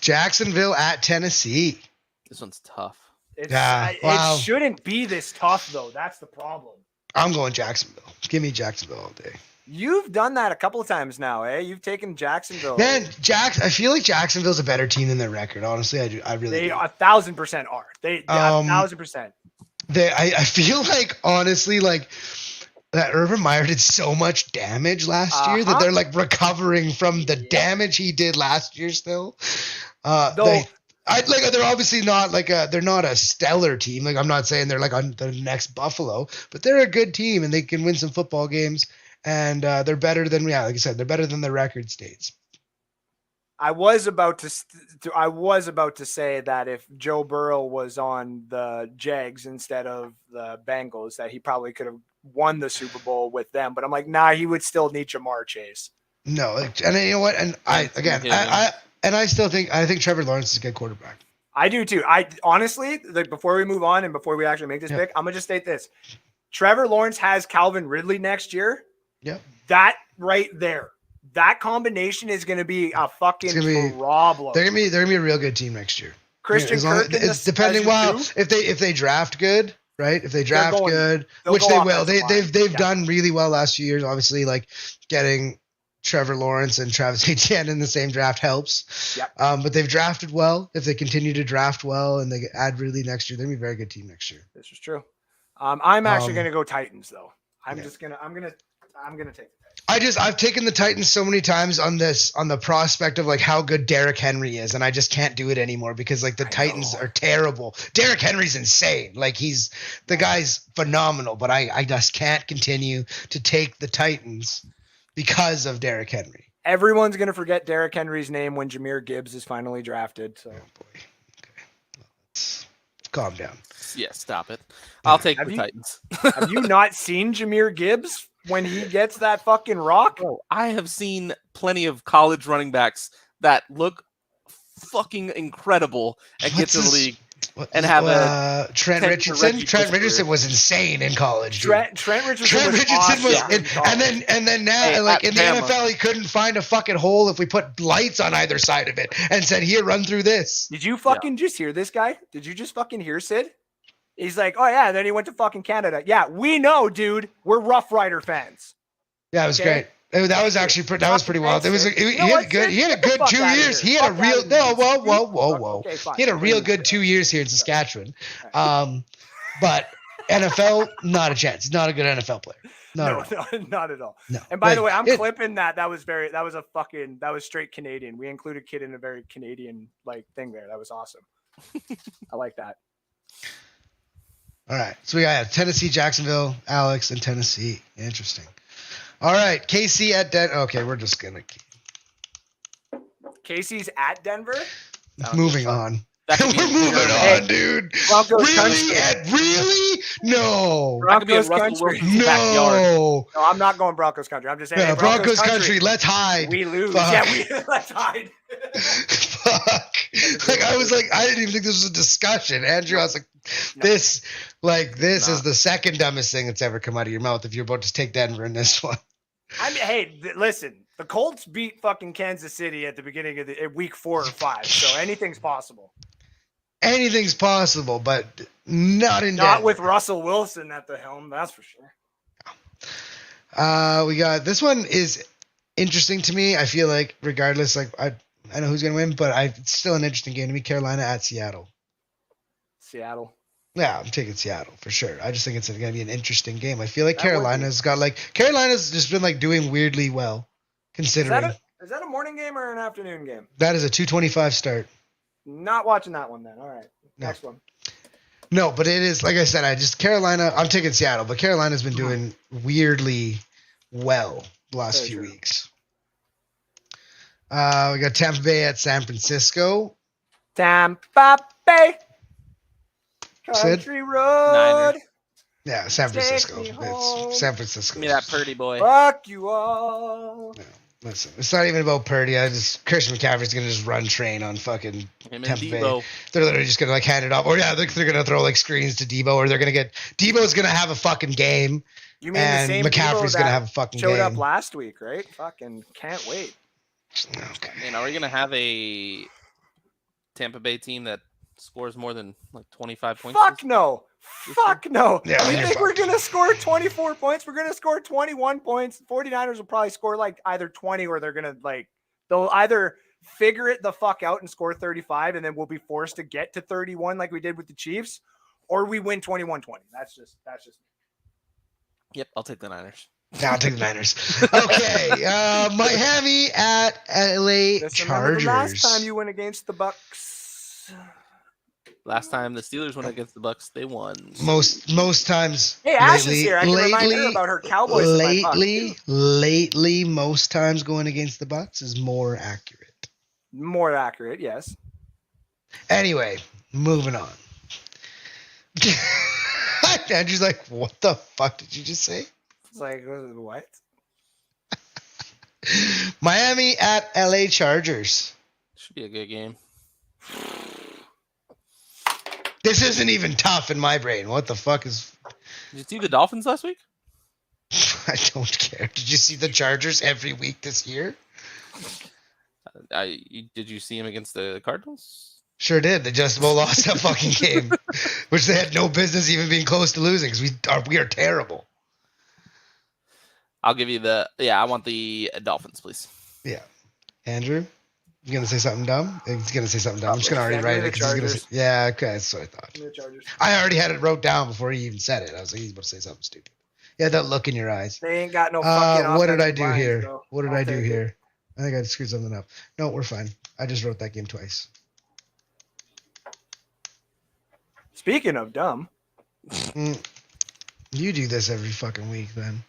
Jacksonville at Tennessee. This one's tough. It shouldn't be this tough, though. That's the problem. I'm going Jacksonville. Give me Jacksonville all day. You've done that a couple of times now, eh? You've taken Jacksonville. Man, I feel like Jacksonville's a better team than their record. Honestly, I do. I really They do. 1,000% are. They 1,000%. I feel like, honestly, like that Urban Meyer did so much damage last year that they're like recovering from the damage he did last year still. They're obviously not they're not a stellar team. Like, I'm not saying they're like on the next Buffalo, but they're a good team and they can win some football games. And they're better than, like I said, they're better than their record states. I was about to say that if Joe Burrow was on the Jags instead of the Bengals, that he probably could have won the Super Bowl with them. But I'm like, nah, he would still need Jamar Chase. No, and you know what? And I think Trevor Lawrence is a good quarterback. I do too. I honestly, before we move on and before we actually make this pick, I'm gonna just state this: Trevor Lawrence has Calvin Ridley next year. Yeah. That right there. That combination is going to be a fucking problem. They're gonna be a real good team next year. Christian Kirk, it's depending. Well, if they draft good, right? If they draft good, which they will. They've done really well last few years. Obviously, like getting Trevor Lawrence and Travis Etienne in the same draft helps. Yep. But they've drafted well. If they continue to draft well and they add Ridley next year, they're gonna be a very good team next year. This is true. I'm actually going to go Titans though. I'm yeah. just gonna I'm gonna take the I've taken the Titans so many times on the prospect of like how good Derrick Henry is, and I just can't do it anymore because like the Titans are terrible. Derrick Henry's insane. Like the guy's phenomenal, but I just can't continue to take the Titans because of Derrick Henry. Everyone's going to forget Derrick Henry's name when Jahmyr Gibbs is finally drafted. So. Oh boy. Okay. Let's calm down. Yeah, stop it. I'll take the Titans. Have you not seen Jahmyr Gibbs when he gets that fucking rock? Bro, I have seen plenty of college running backs that look fucking incredible and get to the league and have a Trent Richardson. Trent Richardson was insane in college. Dude. Trent Richardson was awesome and then now like in the NFL he couldn't find a fucking hole if we put lights on either side of it and said, "Here, run through this." Did you fucking just hear this guy? Did you just fucking hear Sid? He's like, "Oh yeah," and then he went to fucking Canada. Yeah, we know, dude. We're Rough Rider fans. Yeah, it was great. That was actually that was pretty well. He had a good 2 years. He had a real whoa. Okay, he had a real good 2 years here in Saskatchewan. But NFL, not a chance. He's not a good NFL player. Not at all. No. And by the way, I'm clipping that. That was straight Canadian. We included kid in a very Canadian like thing there. That was awesome. I like that. All right. So we got Tennessee, Jacksonville, Alex, and Tennessee. Interesting. All right. KC at Denver. Okay, we're just going to. KC's at Denver? Moving on. We're moving on, dude. Broncos really? No. Broncos country. No, I'm not going Broncos country. I'm just saying. Yeah, Broncos country. Let's hide. We lose. Fuck. Yeah, let's hide. Fuck. Like I was like, I didn't even think this was a discussion. Andrew, I was like, this is the second dumbest thing that's ever come out of your mouth. If you're about to take Denver in this one. I mean, hey, listen. The Colts beat fucking Kansas City at the beginning of week 4 or 5, so anything's possible. Anything's possible, but not in Not Denver. with Russell Wilson at the helm, that's for sure. We got this one is interesting to me. I feel like regardless, like I know who's gonna win, but it's still an interesting game to me. Carolina at Seattle. Seattle. Yeah, I'm taking Seattle for sure. I just think it's gonna be an interesting game. I feel like Carolina's just been like doing weirdly well, considering. Is that a morning game or an afternoon game? That is a 2:25 start. Not watching that one then. All right. Next one. No, but it is, like I said, Carolina, I'm taking Seattle, but Carolina's been doing weirdly well the last few weeks. We got Tampa Bay at San Francisco. Tampa Bay. Sid? Country road. Niners. Yeah, San Francisco. It's San Francisco. Give me that Purdy boy. Fuck you all. Yeah. Listen, it's not even about Purdy. Christian McCaffrey's gonna just run train on fucking Tampa Bay. They're literally just gonna like hand it off, or they're gonna throw like screens to Debo, or Debo's gonna have a fucking game. You mean and the same McCaffrey's gonna have a fucking showed game. up last week, right? Fucking can't wait. Okay. I mean, are we gonna have a Tampa Bay team that scores more than like 25 points? Fuck no. Fuck no. Yeah, you think we're going to score 24 points? We're going to score 21 points. 49ers will probably score like either 20 or they're going to they'll either figure it the fuck out and score 35 and then we'll be forced to get to 31 like we did with the Chiefs, or we win 21-20. That's just me. Yep, I'll take the Niners. Yeah, I'll take the Niners. Okay. Miami at LA Chargers. The last time you went against the Bucks. Last time the Steelers went against the Bucks, they won. Most times. Hey, Ash is here. I can remind her about her Cowboys. Lately, most times going against the Bucks is more accurate. More accurate, yes. Anyway, moving on. Andrew's like, what the fuck did you just say? It's like, what? Miami at LA Chargers. Should be a good game. This isn't even tough in my brain. What the fuck is... Did you see the Dolphins last week? I don't care. Did you see the Chargers every week this year? Did you see him against the Cardinals? Sure did. They just lost that fucking game, which they had no business even being close to losing because we are terrible. I'll give you the I want the Dolphins, please. Yeah. Andrew, you gonna say something dumb? He's gonna say something dumb. I'm just gonna already Yeah, write give me it the because he's gonna say. Chargers. Yeah, okay, that's what I thought. Give me the Chargers. I already had it wrote down before he even said it. I was like, he's about to say something stupid. Yeah, that look in your eyes. They ain't got no fucking. What did I offensive do lines, here? though. What did I'll I do take it. here? I think I screwed something up. No, we're fine. I just wrote that game twice. Speaking of dumb, You do this every fucking week, then.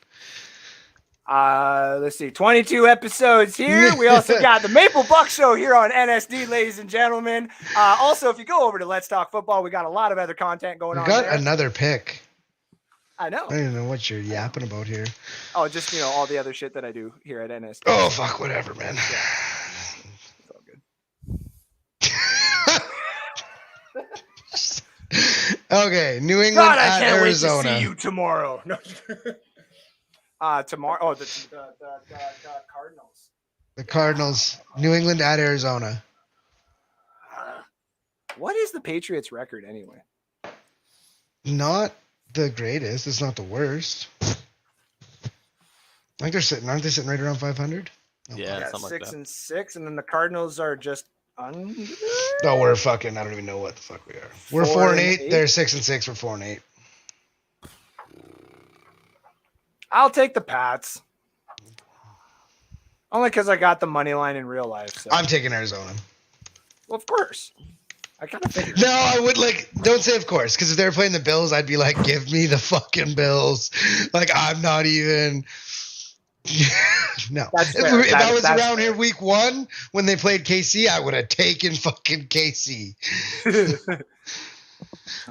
let's see, 22 episodes here. We also got the Maple Buck Show here on NSD, ladies and gentlemen. Also, if you go over to Let's Talk Football, we got a lot of other content going We on got there. another pick. I know. I don't even know what you're yapping about here. Oh, just all the other shit that I do here at NSD. Oh, fuck, whatever, man. It's all good. Okay, New England God, I at can't Arizona. wait to see you tomorrow. No. Tomorrow. Oh, the Cardinals. The Cardinals, New England at Arizona. What is the Patriots' record anyway? Not the greatest. It's not the worst. I think they're sitting. Aren't they sitting right around 500? Yeah, something like that. 6-6, and then the Cardinals are just under. No, we're fucking. I don't even know what the fuck we are. We're 4-8. They're 6-6. We're 4-8. I'll take the Pats. Only because I got the money line in real life. So. I'm taking Arizona. Well, of course. I kind of figured. No, I would don't say of course, because if they were playing the Bills, I'd be like, give me the fucking Bills. Like, I'm not even. No. If I was around here week 1 when they played KC, I would have taken fucking KC.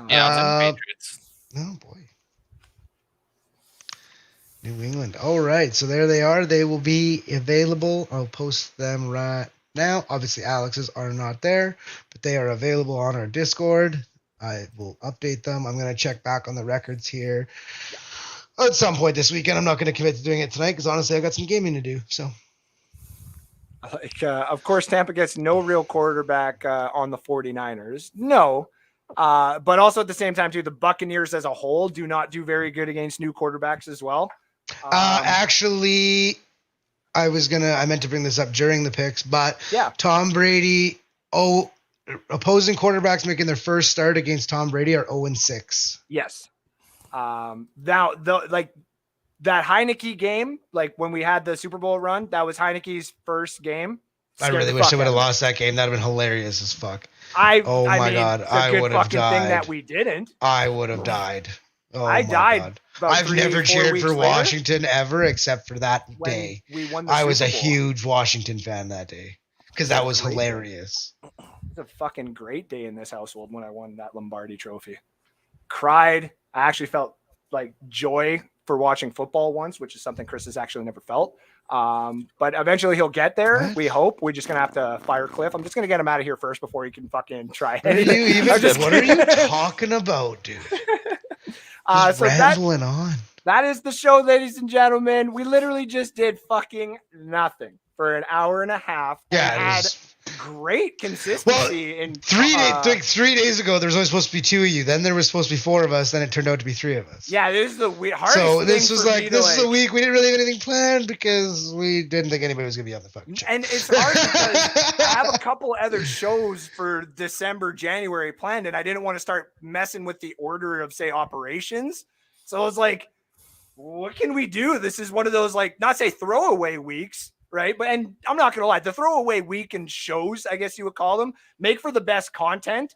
Yeah, I'm taking Patriots. Oh, boy. New England. All right. So there they are. They will be available. I'll post them right now. Obviously, Alex's are not there, but they are available on our Discord. I will update them. I'm going to check back on the records here at some point this weekend. I'm not going to commit to doing it tonight because honestly, I got some gaming to do. So, of course, Tampa gets no real quarterback on the 49ers. No. But also at the same time, too, the Buccaneers as a whole do not do very good against new quarterbacks as well. Actually, I meant to bring this up during the picks, but yeah, Tom Brady, opposing quarterbacks making their first start against Tom Brady are 0-6. Yes. Now, that Heineke game, like when we had the Super Bowl run, that was Heineke's first game. I really wish I would have lost that game. That would have been hilarious as fuck. Oh my God. I would have died. Thing that we didn't. I would have died. Oh, I died. I've never cheered for Washington ever except for that day. We won the I was Super a Bowl. huge Washington fan that day because that was hilarious. It was a fucking great day in this household when I won that Lombardi trophy. Cried. I actually felt like joy for watching football once, which is something Chris has actually never felt. But eventually he'll get there. What? We hope. We're just going to have to fire Cliff. I'm just going to get him out of here first before he can fucking try anything. What are you talking about, dude? So rambling on. That is the show, ladies and gentlemen. We literally just did fucking nothing for an hour and a half. Yeah, had great consistency. Well, 3 days ago, there was only supposed to be 2 of you. Then there was supposed to be 4 of us. Then it turned out to be 3 of us. Yeah, this is the hardest. So this was thing this is a week we didn't really have anything planned because we didn't think anybody was gonna be on the fucking show. And it's hard because I have a couple other shows for December, January planned, and I didn't want to start messing with the order of say operations. So I was like, what can we do? This is one of those not say throwaway weeks. Right. But and I'm not going to lie, the throwaway weekend shows, I guess you would call them, make for the best content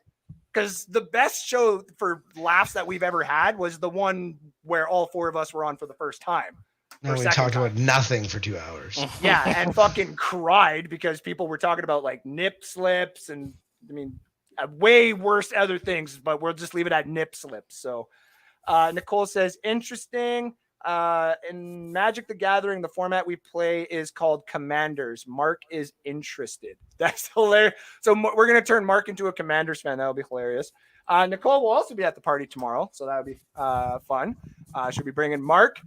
because the best show for laughs that we've ever had was the one where all 4 of us were on for the first time. No, we talked about nothing for 2 hours. Yeah. And fucking cried because people were talking about nip slips and way worse other things, but we'll just leave it at nip slips. So Nicole says, interesting. In Magic the Gathering, the format we play is called Commanders. Mark is interested. That's hilarious. So we're going to turn Mark into a Commanders fan. That'll be hilarious. Nicole will also be at the party tomorrow, so that'll be fun. She'll be bringing Mark,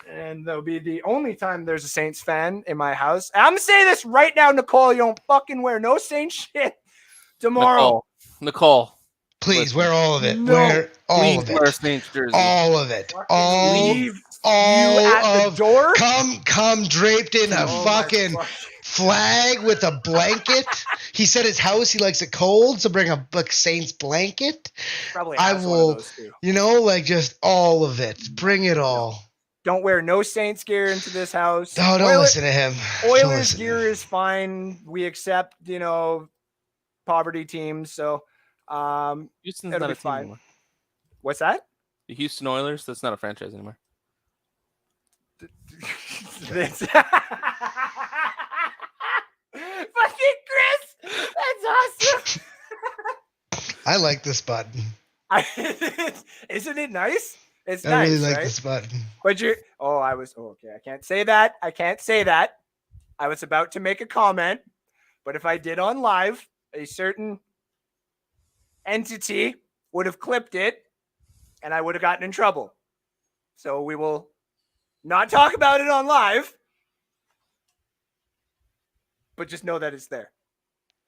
and that'll be the only time there's a Saints fan in my house. And I'm going to say this right now, Nicole, you don't fucking wear no Saints shit tomorrow. Nicole. Please wear all of it. Wear all of it. Wear Saints jersey. All of it. All Leave all You at the door? come draped in a Oh my fucking fuck. flag with a blanket. He said his house, he likes it cold, so bring a Saints blanket. Probably I has one of will, those too. like just all of it. Bring it all. Don't wear no Saints gear into this house. No, don't listen to him. Don't Oilers listen to gear him. is fine. We accept, poverty teams. So Houston's it'll not be a team fine. anymore. What's that? The Houston Oilers, that's not a franchise anymore. Fucking Chris, that's awesome. I like this button. Isn't it nice? It's I nice, really like right? this button. But okay. I can't say that. I was about to make a comment, but if I did on live, a certain entity would have clipped it and I would have gotten in trouble. So we will not talk about it on live, but just know that it's there.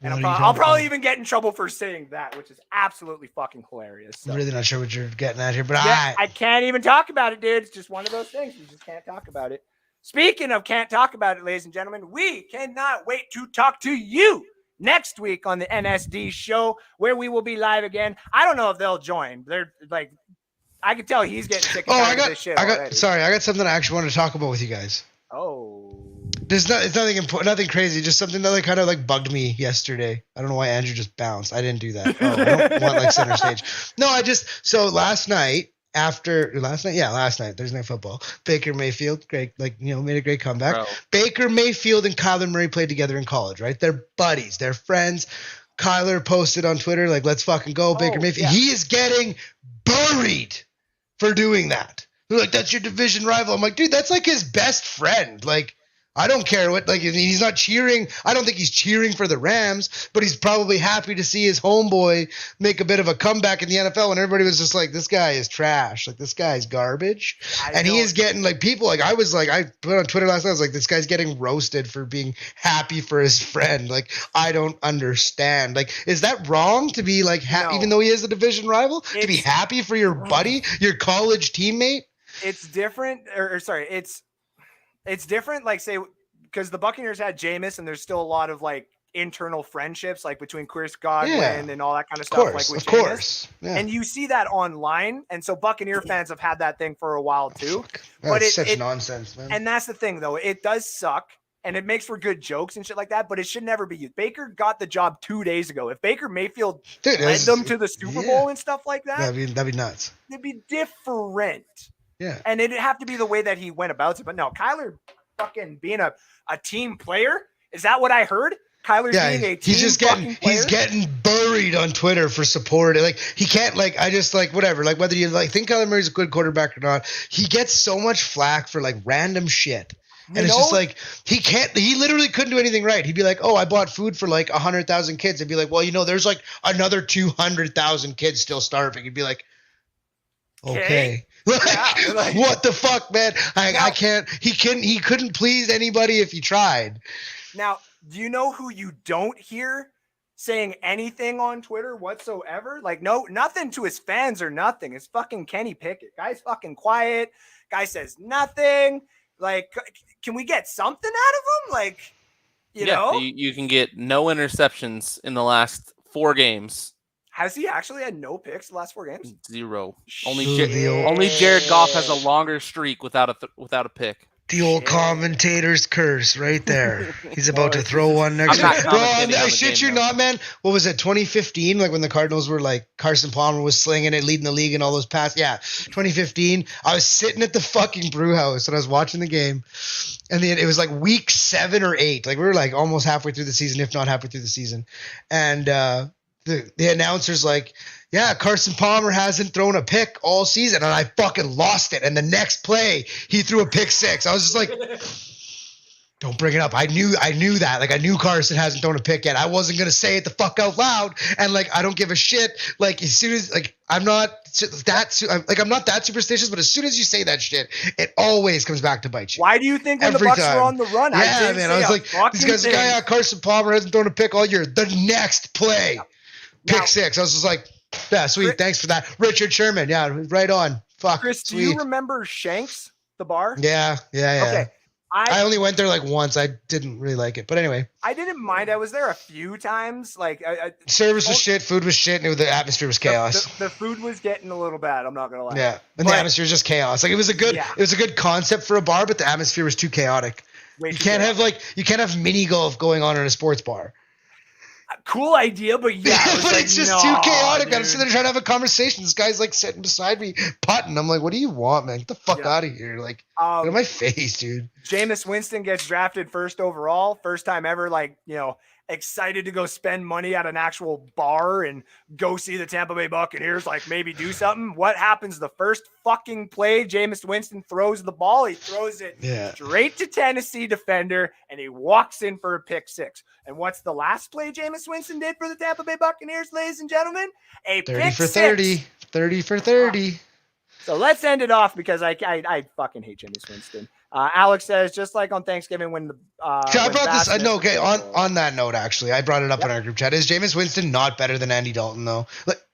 And I'll probably even get in trouble for saying that, which is absolutely fucking hilarious. So. I'm really not sure what you're getting at here, but I can't even talk about it, dude. It's just one of those things. You just can't talk about it. Speaking of can't talk about it, ladies and gentlemen, we cannot wait to talk to you next week on the NSD show, where we will be live again. I don't know if they'll join. They're like, I can tell he's getting sick and tired of this shit already. I got something I actually wanted to talk about with you guys. Oh. It's nothing important, nothing crazy, just something that kind of bugged me yesterday. I don't know why Andrew just bounced. I didn't do that. Oh, I don't want center stage. No, last night, Thursday Night Football, Baker Mayfield, great, made a great comeback. Bro. Baker Mayfield and Kyler Murray played together in college, right? They're buddies, they're friends. Kyler posted on Twitter, let's fucking go, Baker Mayfield. Yeah. He is getting buried for doing that. They're like, that's your division rival. I'm like, dude, that's his best friend. I don't care what, he's not cheering. I don't think he's cheering for the Rams, but he's probably happy to see his homeboy make a bit of a comeback in the NFL. And everybody was just like, this guy is trash. This guy's garbage. He is getting people I put on Twitter last night. I was like, this guy's getting roasted for being happy for his friend. I don't understand. Is that wrong to be no. Even though he is a division rival, to be happy for your buddy, your college teammate? It's different, it's different, say, because the Buccaneers had Jameis, and there's still a lot of internal friendships, between Chris Godwin and all that kind of stuff. With of course, yeah. And you see that online, and so Buccaneer fans have had that thing for a while too. But it's such nonsense, man. And that's the thing, though. It does suck, and it makes for good jokes and shit like that. But it should never be used. Baker got the job 2 days ago. If Baker Mayfield led them to the Super Bowl and stuff like that, that'd be nuts. It'd be different. Yeah. And it'd have to be the way that he went about it. But no, Kyler fucking being a team player. Is that what I heard? Kyler's being a team he's getting buried on Twitter for support. He can't whatever. Whether you think Kyler Murray's a good quarterback or not, he gets so much flack for random shit. And it's just he literally couldn't do anything right. He'd be like, oh, I bought food for 100,000 kids. I'd be like, well, there's another 200,000 kids still starving. He'd be like, okay. What the fuck, man? I can't. He couldn't please anybody if he tried. Now, do you know who you don't hear saying anything on Twitter whatsoever? Nothing to his fans or nothing. It's fucking Kenny Pickett. Guy's fucking quiet. Guy says nothing. Can we get something out of him? You know? You can get no interceptions in the last 4 games. Has he actually had no picks the last 4 games? 0. Only Jared Goff has a longer streak without a pick. The old commentator's curse right there. He's about to throw one next week. Bro, I shit you not, man. What was it, 2015? When the Cardinals were Carson Palmer was slinging it, leading the league in all those passes. Yeah, 2015. I was sitting at the fucking brew house and I was watching the game. And then it was week 7 or 8. We were almost halfway through the season, if not halfway through the season. And the announcer's yeah, Carson Palmer hasn't thrown a pick all season, and I fucking lost it. And the next play, he threw a pick 6. I was just don't bring it up. I knew that. I knew Carson hasn't thrown a pick yet. I wasn't gonna say it the fuck out loud. And I don't give a shit. As soon as I'm not that superstitious, but as soon as you say that shit, it always comes back to bite you. Why do you think when the Bucs were on the run? Yeah, man. I was these guys, Carson Palmer hasn't thrown a pick all year. The next play, pick 6. I was just yeah, sweet. Thanks for that. Richard Sherman. Yeah, right on. Fuck. Chris, do you remember Shanks the bar? Yeah. Okay. I only went there like once. I didn't really like it, but anyway. I didn't mind. I was there a few times. Like, Service was shit, food was shit, and the atmosphere was chaos. The food was getting a little bad. I'm not gonna lie. Yeah, and the atmosphere was just chaos. Like it was a good concept for a bar, but the atmosphere was too chaotic. You can't have mini golf going on in a sports bar. Cool idea, but yeah, it's just too chaotic. I'm sitting there trying to have a conversation. This guy's like sitting beside me, putting. I'm like, "What do you want, man? Get the fuck out of here!" Like, get out of my face, dude. Jameis Winston gets drafted first overall, first time ever. Like, excited to go spend money at an actual bar and go see the Tampa Bay Buccaneers, like maybe do something. What happens the first fucking play? Jameis Winston throws the ball. He throws it straight to Tennessee defender, and he walks in for a pick six. And what's the last play Jameis Winston did for the Tampa Bay Buccaneers, ladies and gentlemen? A 30 pick for six. 30. 30 for 30. So let's end it off because I fucking hate Jameis Winston. Alex says, just like on Thanksgiving when the I brought this. On that note, actually, I brought it up in our group chat. Is Jameis Winston not better than Andy Dalton though?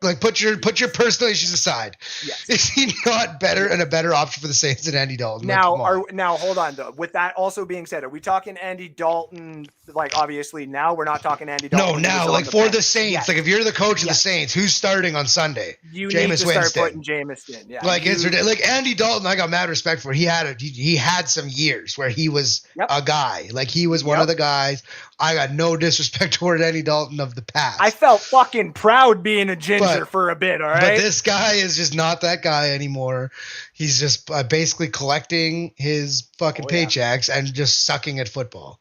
Like put your personal issues aside. Yes. Is he not better and a better option for the Saints than Andy Dalton? Now hold on though. With that also being said, are we talking Andy Dalton? Like obviously now we're not talking Andy Dalton. No, now like for the Saints. Yes. Like if you're the coach of the Saints, who's starting on Sunday? You Jameis need to Winston. start putting Jameis in. Yeah. Like it's like Andy Dalton. I got mad respect for. He had some years where he was a guy. Like he was one of the guys. I got no disrespect toward Andy Dalton of the past. I felt fucking proud being a ginger for a bit, all right? But this guy is just not that guy anymore. He's just basically collecting his fucking paychecks and just sucking at football.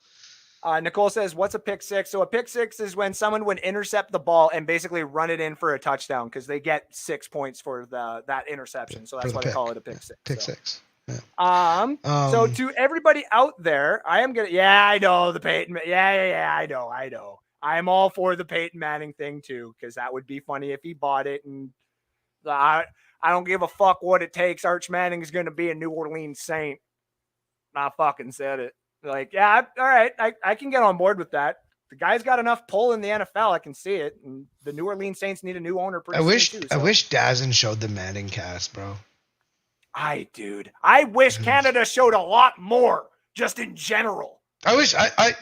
Nicole says, what's a pick six? So a pick six is when someone would intercept the ball and basically run it in for a touchdown because they get 6 points for that interception. So that's why they call it a pick six. Pick six. Yeah. So to everybody out there, I am gonna. Yeah, I know the Peyton. Yeah. I know. I'm all for the Peyton Manning thing too, because that would be funny if he bought it. And I don't give a fuck what it takes. Arch Manning is gonna be a New Orleans Saint. I fucking said it. Like, yeah, all right. I can get on board with that. The guy's got enough pull in the NFL. I can see it. And the New Orleans Saints need a new owner. I wish Dazen showed the Manning cast, bro. I wish Canada showed a lot more, just in general. I wish I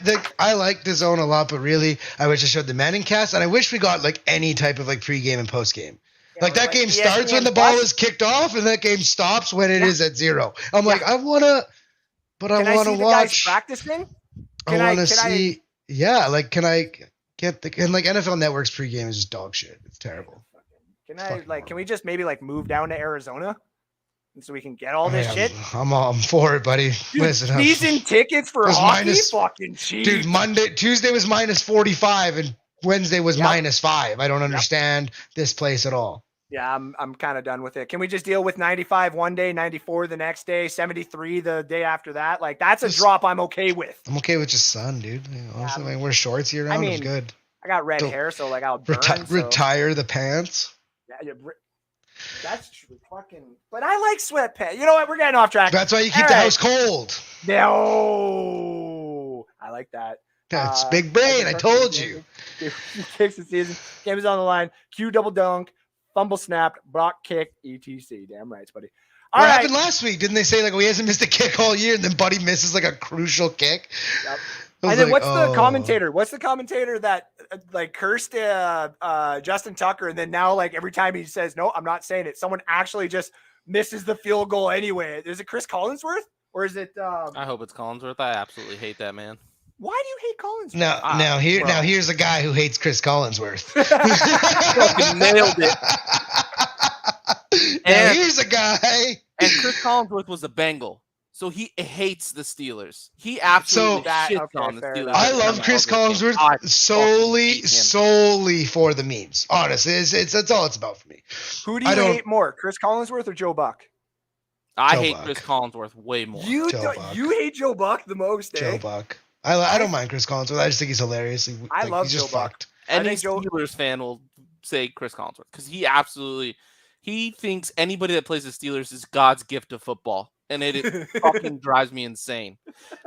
like the zone a lot, but really, I wish I showed the Manning cast, and I wish we got like any type of like pregame and postgame. Yeah, like that game starts when the ball is kicked off, and that game stops when it is at 0. I'm like, I wanna watch guys practicing. I want to see. Yeah, like can I get and like NFL Network's pregame is just dog shit. It's terrible. Can we just maybe like move down to Arizona? And so we can get all this shit. I'm for it, buddy. Dude, listen, season tickets for hockey, fucking cheap. Dude, Tuesday was minus 45 and Wednesday was minus 5. I don't understand this place at all. Yeah, I'm kind of done with it. Can we just deal with 95 one day, 94 the next day, 73 the day after that? Like that's a drop I'm okay with. I'm okay with just sun, dude. Honestly, I wear shorts year round. It's good. I got red hair, so like I'll burn. Retire the pants. Yeah, that's true. But I like sweatpants. You know what? We're getting off track. That's why you keep the house cold. No, I like that. That's big brain. I told you. Kicks the season. Game is on the line. Q double dunk. Fumble snapped. Brock kick. ETC. Damn right, buddy. What happened last week? Didn't they say like he hasn't missed a kick all year, and then Buddy misses like a crucial kick? Yep. And then what's the commentator? What's the commentator that like cursed Justin Tucker, and then now like every time he says no, I'm not saying it, someone actually just misses the field goal anyway? Is it Chris Collinsworth or is it? I hope it's Collinsworth. I absolutely hate that man. Why do you hate Collinsworth? Now here's a guy who hates Chris Collinsworth. Fucking nailed it. And here's a guy. And Chris Collinsworth was a Bengal. So he hates the Steelers. He absolutely shits on the Steelers. I love Chris Collinsworth solely for the memes. Honestly, that's all it's about for me. Who do you hate more, Chris Collinsworth or Joe Buck? I hate Chris Collinsworth way more. You hate Joe Buck the most, Joe Buck. I don't mind Chris Collinsworth. I just think he's hilarious. I love Joe Buck. Any Steelers fan will say Chris Collinsworth because he thinks anybody that plays the Steelers is God's gift to football. And it fucking drives me insane.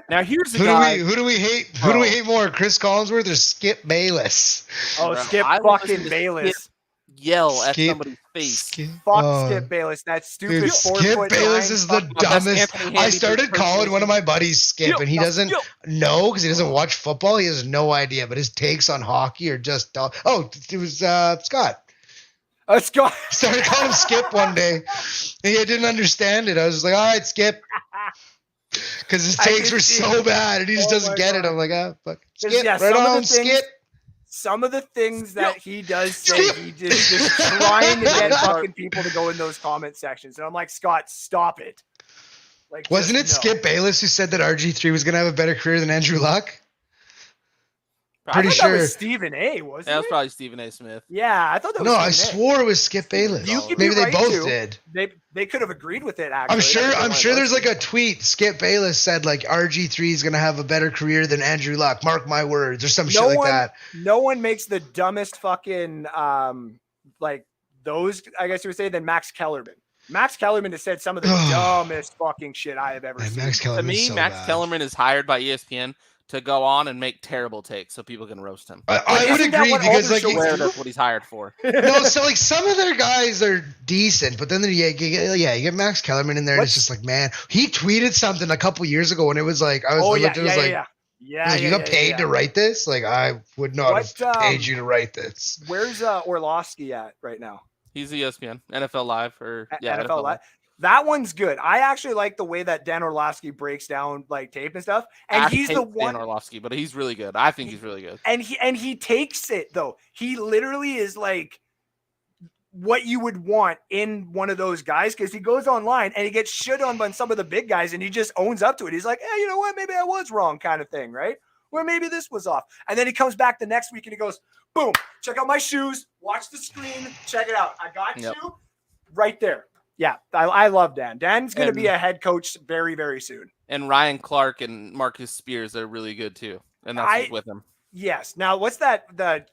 Now here's the guy. Who do we hate? Who do we hate more, Chris Collinsworth or Skip Bayless? Oh, Skip fucking Bayless. yell at Skip- somebody's face. Fuck Skip Bayless. That stupid Dude, 4 Skip foot Bayless nine is the fucking- That's dumbest. Anthony I Handy started calling one of my buddies Skip, and he doesn't know because he doesn't watch football. He has no idea, but his takes on hockey are just dumb. Oh, it was Scott. Scott. Started calling him Skip one day. And he didn't understand it. I was just like, all right, Skip. Because his takes were so bad, and he just doesn't get it. I'm like, ah, fuck. Skip, Yeah, right on, Skip. Some of the things that he does say, he just trying to get fucking people to go in those comment sections. And I'm like, Scott, stop it. Like, Wasn't it just no. Skip Bayless who said that RG3 was going to have a better career than Andrew Luck? I Pretty thought sure. that was Stephen A, wasn't That was it? probably Stephen A. Smith. Yeah, I thought that was No, I Stephen A. swore it was Skip Bayless. You could be Maybe they right, both too. did. They could have agreed with it, actually. I'm sure there's like a tweet. Skip Bayless said like RG3 is going to have a better career than Andrew Luck. Mark my words, or some shit like that. No one makes the dumbest fucking like those, I guess you would say, than Max Kellerman. Max Kellerman has said some of the dumbest fucking shit I have ever seen. Max To Kellerman's me, so Max bad. Kellerman is hired by ESPN to go on and make terrible takes so people can roast him. I would Isn't that agree what because all like their shows Swear that's what he's hired for. no, so like some of their guys are decent, but then you get Max Kellerman in there, and it's just like, man, he tweeted something a couple years ago, and it was like, I was you got paid to write this? Like, I would not have paid you to write this. Where's Orlovsky at right now? He's ESPN, NFL Live, or NFL Live. That one's good. I actually like the way that Dan Orlovsky breaks down like tape and stuff. And he's the one. Dan Orlovsky, but he's really good. I think he's really good. And he takes it though. He literally is like what you would want in one of those guys, because he goes online and he gets shit on by some of the big guys, and he just owns up to it. He's like, hey, you know what? Maybe I was wrong, kind of thing, right? Or maybe this was off. And then he comes back the next week and he goes, boom, check out my shoes, watch the screen, check it out. I got you right there. Yeah, I love Dan. Dan's going to be a head coach very, very soon. And Ryan Clark and Marcus Spears are really good too. And that's what's with him. Yes. Now, what's that? The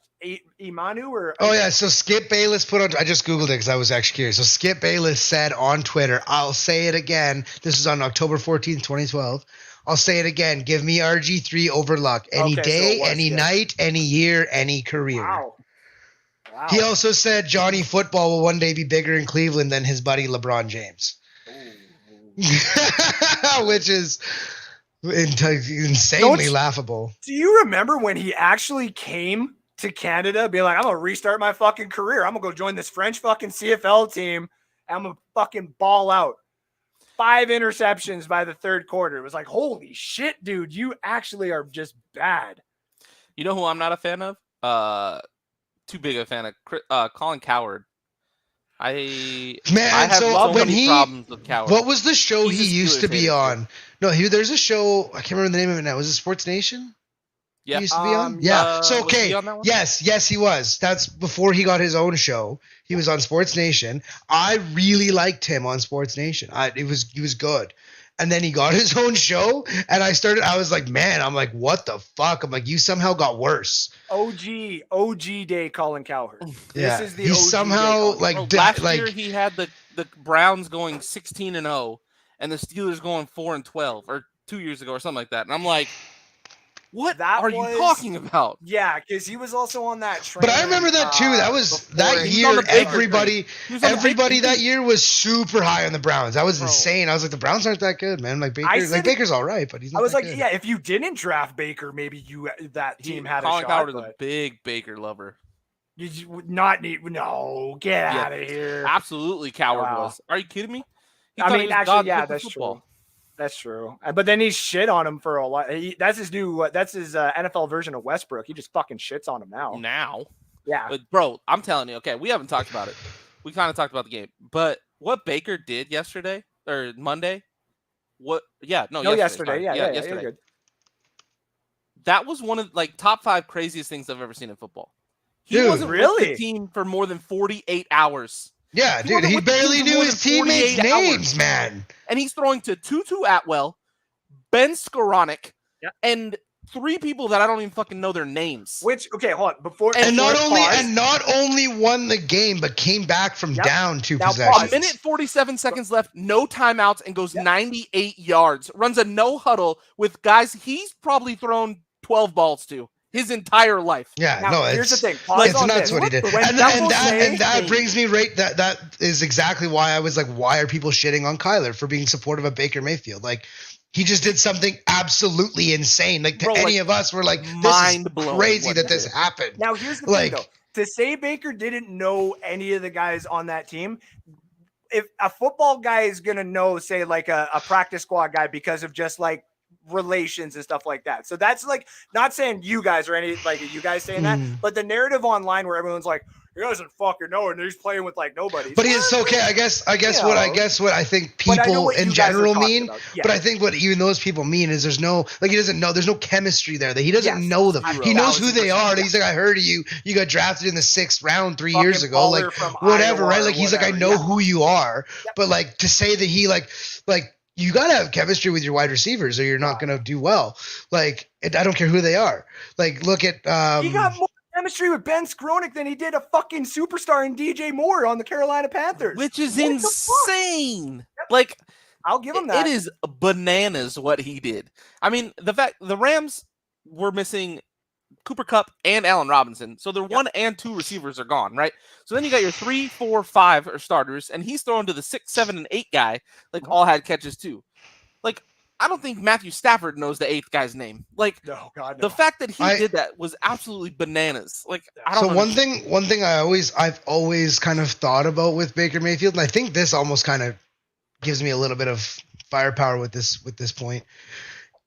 Imanu or? Oh yeah. So Skip Bayless put on. I just googled it because I was actually curious. So Skip Bayless said on Twitter, "I'll say it again. This is on October 14th, 2012. I'll say it again. Give me RG3 over Luck any day, any night, any year, any career." Wow. He also said Johnny Football will one day be bigger in Cleveland than his buddy LeBron James, which is insanely laughable. Do you remember when he actually came to Canada being like, I'm going to restart my fucking career. I'm going to go join this French fucking CFL team. And I'm going to fucking ball out. 5 interceptions by the third quarter. It was like, holy shit, dude. You actually are just bad. You know who I'm not a fan of? Too big a fan of Colin Cowherd. I have so many problems with Cowherd. What was the show he used to be on? No, there's a show. I can't remember the name of it now. Was it Sports Nation? Yeah. He used to be on? Yeah. So, okay. Yes, he was. That's before he got his own show. He was on Sports Nation. I really liked him on Sports Nation. He was good. And then he got his own show, and I was like, man, I'm like, what the fuck? I'm like, you somehow got worse. OG day Colin Cowherd. Yeah. This is the He's OG somehow last year he had the Browns going 16-0 and the Steelers going 4-12, or 2 years ago or something like that. And I'm like, what are you talking about? Yeah, because he was also on that train. But I remember that too. That was that year. Everybody that year was super high on the Browns. That was insane. I was like, the Browns aren't that good, man. Like Baker's all right, but he's not. I was like, good. yeah, if you didn't draft Baker, maybe that team had Colin a shot. Cowherd is a big Baker lover. You would not need get out of here. Absolutely, Cowherd was. Are you kidding me? I mean, actually, yeah, that's true. That's true. But then he shit on him for a lot. That's his NFL version of Westbrook. He just fucking shits on him now. Yeah. But bro, I'm telling you, okay, we haven't talked about it. We kind of talked about the game. But what Baker did yesterday or Monday? Yesterday. Yeah, yesterday. You're good. That was one of top 5 craziest things I've ever seen in football. He wasn't really with the team for more than 48 hours. Yeah, dude, he barely knew his teammates' names, man. And he's throwing to Tutu Atwell, Ben Skoranek, and 3 people that I don't even fucking know their names. Which, okay, hold on. Not only won the game, but came back from down 2 possessions. 1 minute 47 seconds left, no timeouts, and goes 98 yards. Runs a no huddle with guys he's probably thrown 12 balls to his entire life. Yeah, Now, no, here's the it's thing. Pause it's on nuts this. what he did, When and people say- that brings me right. That is exactly why I was like, why are people shitting on Kyler for being supportive of Baker Mayfield? Like, he just did something absolutely insane. Like, to Bro, any like, of us, we're like, this is mind-blowing crazy what that he this did. happened. Now, here's the Like- thing, though. To say Baker didn't know any of the guys on that team, if a football guy is going to know, say, like a practice squad guy because of just like relations and stuff like that. So that's like not saying you guys or any like you guys saying that, but the narrative online where everyone's like, he doesn't fucking know, and he's playing with like nobody. But it's okay. I guess what I think people in general mean. Yeah. But I think what even those people mean is there's no like he doesn't know. There's no chemistry there. That he doesn't know them. He knows who they are. And he's like, I heard of you. You got drafted in the 6th round 3 years ago. Like whatever, right? Like he's like, I know who you are. Yep. But like to say that he like you gotta have chemistry with your wide receivers or you're not gonna do well. Like I don't care who they are. Like look at he got more chemistry with Ben Skronik than he did a fucking superstar in DJ Moore on the Carolina Panthers, which is insane. Like, I'll give him that. It is bananas what he did. I mean, the fact the Rams were missing Cooper Kupp and Allen Robinson, so their 1 and 2 receivers are gone, right? So then you got your 3, 4, 5 are starters, and he's throwing to the 6, 7, and 8 guy, like all had catches too. Like, I don't think Matthew Stafford knows the 8th guy's name. Like, the fact that he did that was absolutely bananas. Like, I don't. So one thing I've always kind of thought about with Baker Mayfield, and I think this almost kind of gives me a little bit of firepower with this point,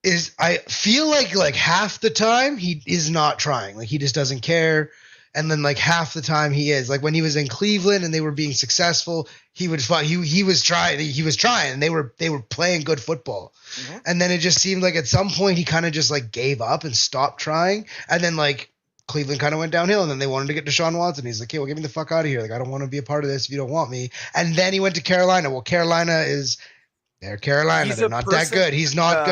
is I feel like half the time he is not trying, like he just doesn't care. And then like half the time he is. Like when he was in Cleveland and they were being successful, he was trying, and they were playing good football. Mm-hmm. And then it just seemed like at some point he kind of just like gave up and stopped trying. And then like Cleveland kind of went downhill, and then they wanted to get Deshaun Watson. He's like, "Okay, well, get me the fuck out of here. Like I don't want to be a part of this if you don't want me." And then he went to Carolina. Well, they're Carolina. They're not that good. He's not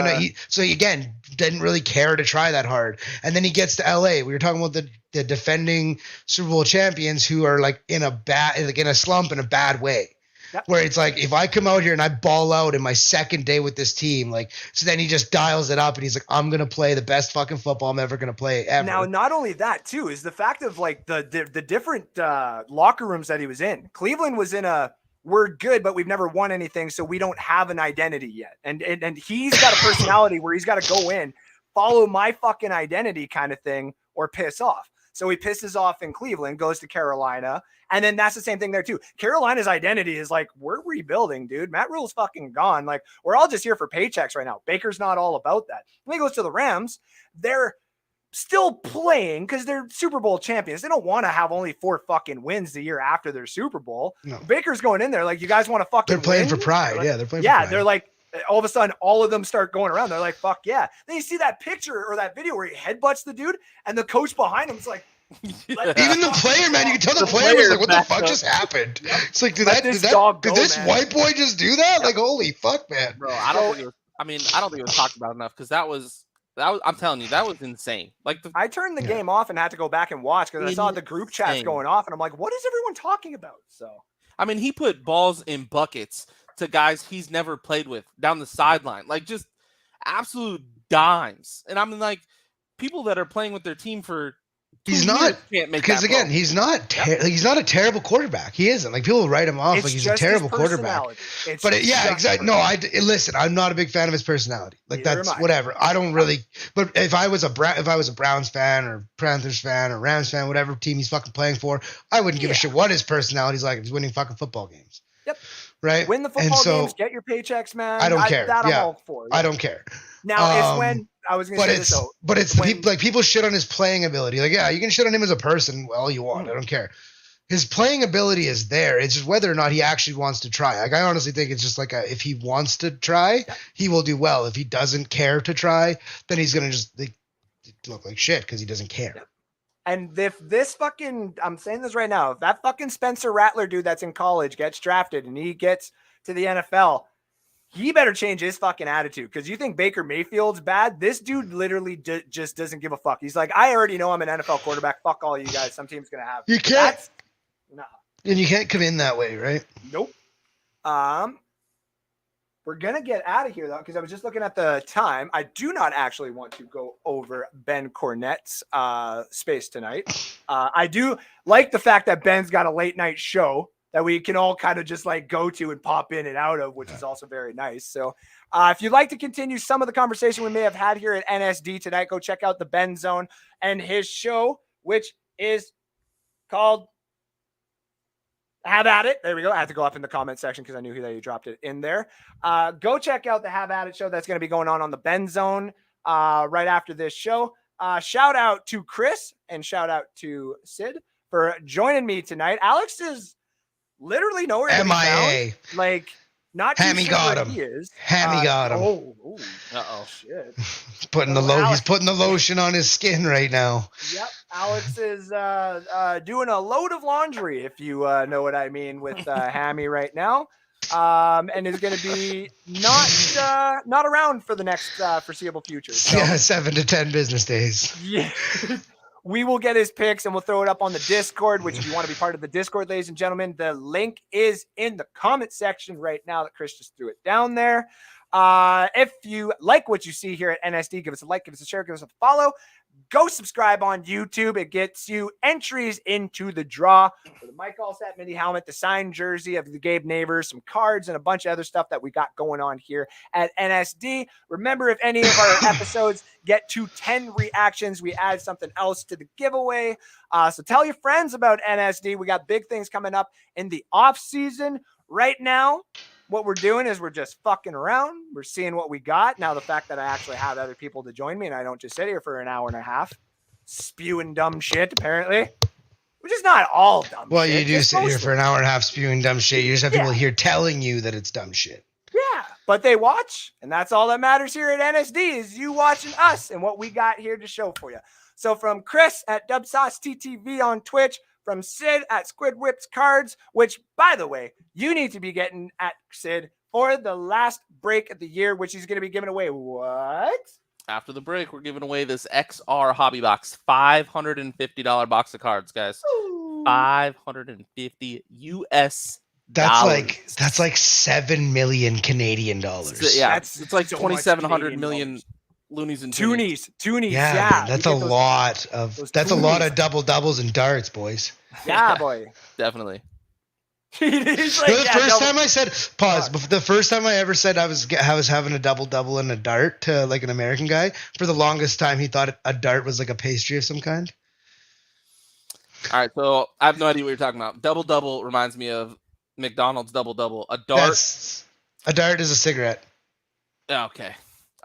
so again, didn't really care to try that hard. And then he gets to LA. We were talking about the defending Super Bowl champions who are like in a slump in a bad way. Yep. Where it's like, if I come out here and I ball out in my second day with this team, like, so then he just dials it up and he's like, I'm going to play the best fucking football I'm ever going to play ever. Now, not only that too, is the fact of like the different locker rooms that he was in. Cleveland was in we're good, but we've never won anything, so we don't have an identity yet. And he's got a personality where he's got to go in, follow my fucking identity kind of thing, or piss off. So he pisses off in Cleveland, goes to Carolina, and then that's the same thing there too. Carolina's identity is like, we're rebuilding, dude. Matt Rule's fucking gone. Like, we're all just here for paychecks right now. Baker's not all about that. When he goes to the Rams, they're still playing because they're Super Bowl champions. They don't want to have only 4 fucking wins the year after their Super Bowl. No. Baker's going in there like, you guys want to fucking They're playing win? for pride. Like, they're playing for pride. They're like, all of a sudden, all of them start going around. They're like, fuck yeah. Then you see that picture or that video where he headbutts the dude and the coach behind him is like, even the player, man, you can tell the player was like, what the fuck just happened? Yep. It's like, did this white boy just do that? Yep. Like, holy fuck, man. Bro, I don't think it was talked about enough because that was, I'm telling you, that was insane. Like I turned the game off and had to go back and watch because I saw the group chats going off and I'm like, what is everyone talking about? So, I mean, he put balls in buckets to guys he's never played with down the sideline, like just absolute dimes. And I'm like, people that are playing with their team for he's not, because again, he's not a terrible quarterback. He isn't. Like people write him off like he's a terrible quarterback. But exactly. No, listen. I'm not a big fan of his personality. Like that's whatever. I don't really. But if I was a Browns fan or Panthers fan or Rams fan, whatever team he's fucking playing for, I wouldn't give a shit what his personality's like. He's winning fucking football games. Yep. Right. Win the football games. Get your paychecks, man. I don't care. That I'm all for. I don't care. Now it's when. I was going to say this though. But it's people shit on his playing ability. Like, yeah, you can shit on him as a person all you want. I don't care. His playing ability is there. It's just whether or not he actually wants to try. Like, I honestly think it's just like if he wants to try, he will do well. If he doesn't care to try, then he's going to just look like shit because he doesn't care. Yeah. And if this fucking, I'm saying this right now, if that fucking Spencer Rattler dude that's in college gets drafted and he gets to the NFL, he better change his fucking attitude because you think Baker Mayfield's bad. This dude literally just doesn't give a fuck. He's like, I already know I'm an NFL quarterback. Fuck all you guys. Some team's going to have. You can't. And you can't come in that way, right? Nope. we're going to get out of here, though, because I was just looking at the time. I do not actually want to go over Ben Cornett's space tonight. I do like the fact that Ben's got a late night show that we can all kind of just like go to and pop in and out of, which is also very nice. So if you'd like to continue some of the conversation we may have had here at NSD tonight, go check out the Ben Zone and his show, which is called Have At It. There we go. I had to go up in the comment section because I knew that you dropped it in there. Go check out the Have At It show that's going to be going on the Ben Zone right after this show. Shout out to Chris and shout out to Sid for joining me tonight. Alex is literally nowhere to be MIA. found. Like, not too Hammy sure got where him. he is. Hammy got him. Oh, shit. He's putting he's putting the lotion on his skin right now. Yep, Alex is doing a load of laundry, if you know what I mean, with Hammy right now, and is going to be not around for the next foreseeable future. So, Yeah, 7 to 10 business days. yeah. We will get his picks and we'll throw it up on the Discord, which if you want to be part of the Discord, ladies and gentlemen, the link is in the comment section right now that Chris just threw it down there. If you like what you see here at NSD, give us a like, give us a share, give us a follow. Go subscribe on YouTube. It gets you entries into the draw for the Mike Allstat mini helmet, the signed jersey of the Gabe Neighbors, some cards, and a bunch of other stuff that we got going on here at NSD. Remember, if any of our episodes get to 10 reactions, we add something else to the giveaway. So tell your friends about NSD. We got big things coming up in the off season. Right now, what we're doing is we're just fucking around. We're seeing what we got. Now, the fact that I actually have other people to join me and I don't just sit here for an hour and a half spewing dumb shit, apparently, which is not all dumb Well, shit. you do It's sit here mostly- for an hour and a half spewing dumb shit. You just have people here telling you that it's dumb shit. Yeah, but they watch, and that's all that matters here at NSD is you watching us and what we got here to show for you. So from Chris at DubSauceTTV on Twitch, from Sid at Squid Whips Cards, which, by the way, you need to be getting at Sid for the last break of the year, which he's going to be giving away. What? After the break, we're giving away this XR Hobby Box, $550 box of cards, guys. Ooh. 550 US. That's like 7 million Canadian dollars. Yeah, That's it's like so much 2,700 Canadian million dollars. loonies and Toonies. Yeah, Yeah, man, that's you a get those- lot those of toonies. double doubles and darts, boys. Yeah, boy. Definitely. He's like, You know, the yeah, first double- time I said pause. The first time I ever said I was having a double double and a dart to like an American guy. For the longest time, he thought a dart was like a pastry of some kind. All right, so I have no idea what you're talking about. Double double reminds me of McDonald's double double. A dart. A dart is a cigarette. Okay.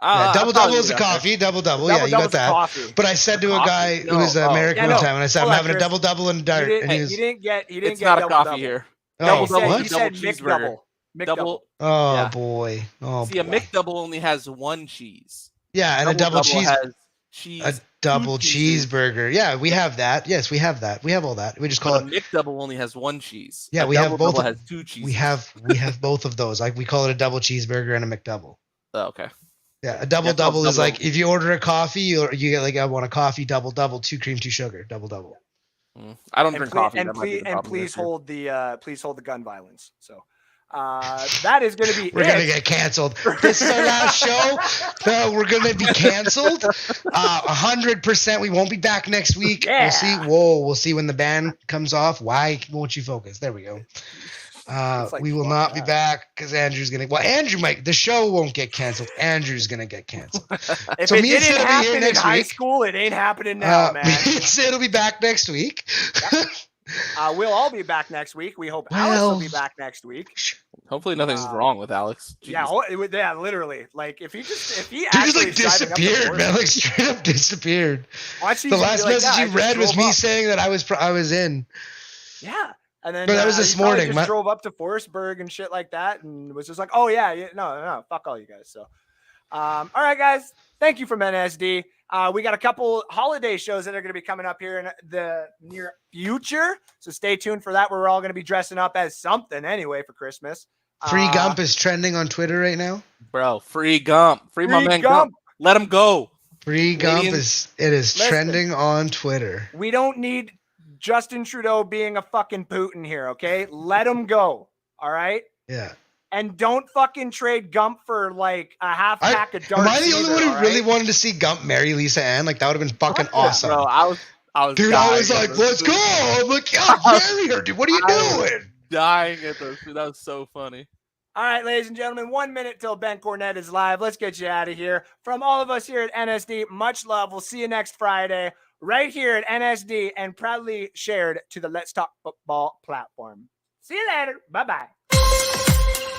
Yeah, double double is a okay. coffee. Double double. Double Yeah, you got double's a that. coffee. But I said to a Coffee? guy who was No. American Yeah, one no. time, and I said Hold I'm on, having a Chris. double double and a dart, and he He was didn't get It's not a double coffee double. here. oh Double He double said, is he double said cheeseburger. McDouble. Double. oh Yeah. boy, oh See, a boy. McDouble only has one cheese. Yeah, and a double cheese. has cheese. A double cheeses. cheeseburger. Yeah, we have that. Yes, we have that. We have all that. We just call But it. a McDouble only has one cheese. Yeah, A we have double both double of- has two cheeses. We have both of those. Like we call it a double cheeseburger and a McDouble. Oh, okay. Yeah, a double Yeah, double is double. like if you order a coffee, you get like I want a coffee double double, 2 cream, 2 sugar, double double. I don't And, drink ple- coffee. and, that might be please, the and problem please here. hold the gun violence. So that is going to be We're it. gonna get canceled. This is our last show. No, we're gonna be canceled. 100%. We won't be back next week. Yeah. We'll see. Whoa, we'll see when the ban comes off. Why won't you focus? There we go. It's like, We will fuck not be that. back because Andrew's gonna. Well, Andrew might. The show won't get canceled. Andrew's gonna get canceled. If So it me and Sid didn't will be here happen in next high week. school, it ain't happening now, man. Sid will be back next week. We'll all be back next week. We hope Alex will be back next week. Hopefully nothing's wrong with Alex. Yeah, Jeez. yeah, literally. Like if he Dude just actually like disappeared, man. Like straight up disappeared. The last message he read was me saying that I was in. Yeah. And then But that was this he probably morning. just drove up to Forestburg and shit like that and was just like, oh yeah, no, fuck all you guys. So all right, guys. Thank you from NSD. We got a couple holiday shows that are going to be coming up here in the near future. So stay tuned for that. We're all going to be dressing up as something anyway for Christmas. Free Gump is trending on Twitter right now. Bro, free Gump. Free my Free man Gump. Gump. Let him go. Free Gump Canadians, is listen. trending on Twitter. We don't need Justin Trudeau being a fucking Putin here, okay? Let him go. All right? Yeah. And don't fucking trade Gump for like a half pack of darts. Am I the only one who either, really right? wanted to see Gump marry Lisa Ann? Like that would have been fucking awesome. Bro, I was Dude, dying I was at like, those let's tweets. go. I'm like, yeah, marry her, dude. What are you doing? Dying at those. That was so funny. All right, ladies and gentlemen, 1 minute till Ben Cornett is live. Let's get you out of here. From all of us here at NSD, much love. We'll see you next Friday right here at NSD and proudly shared to the Let's Talk Football platform. See you later. Bye-bye.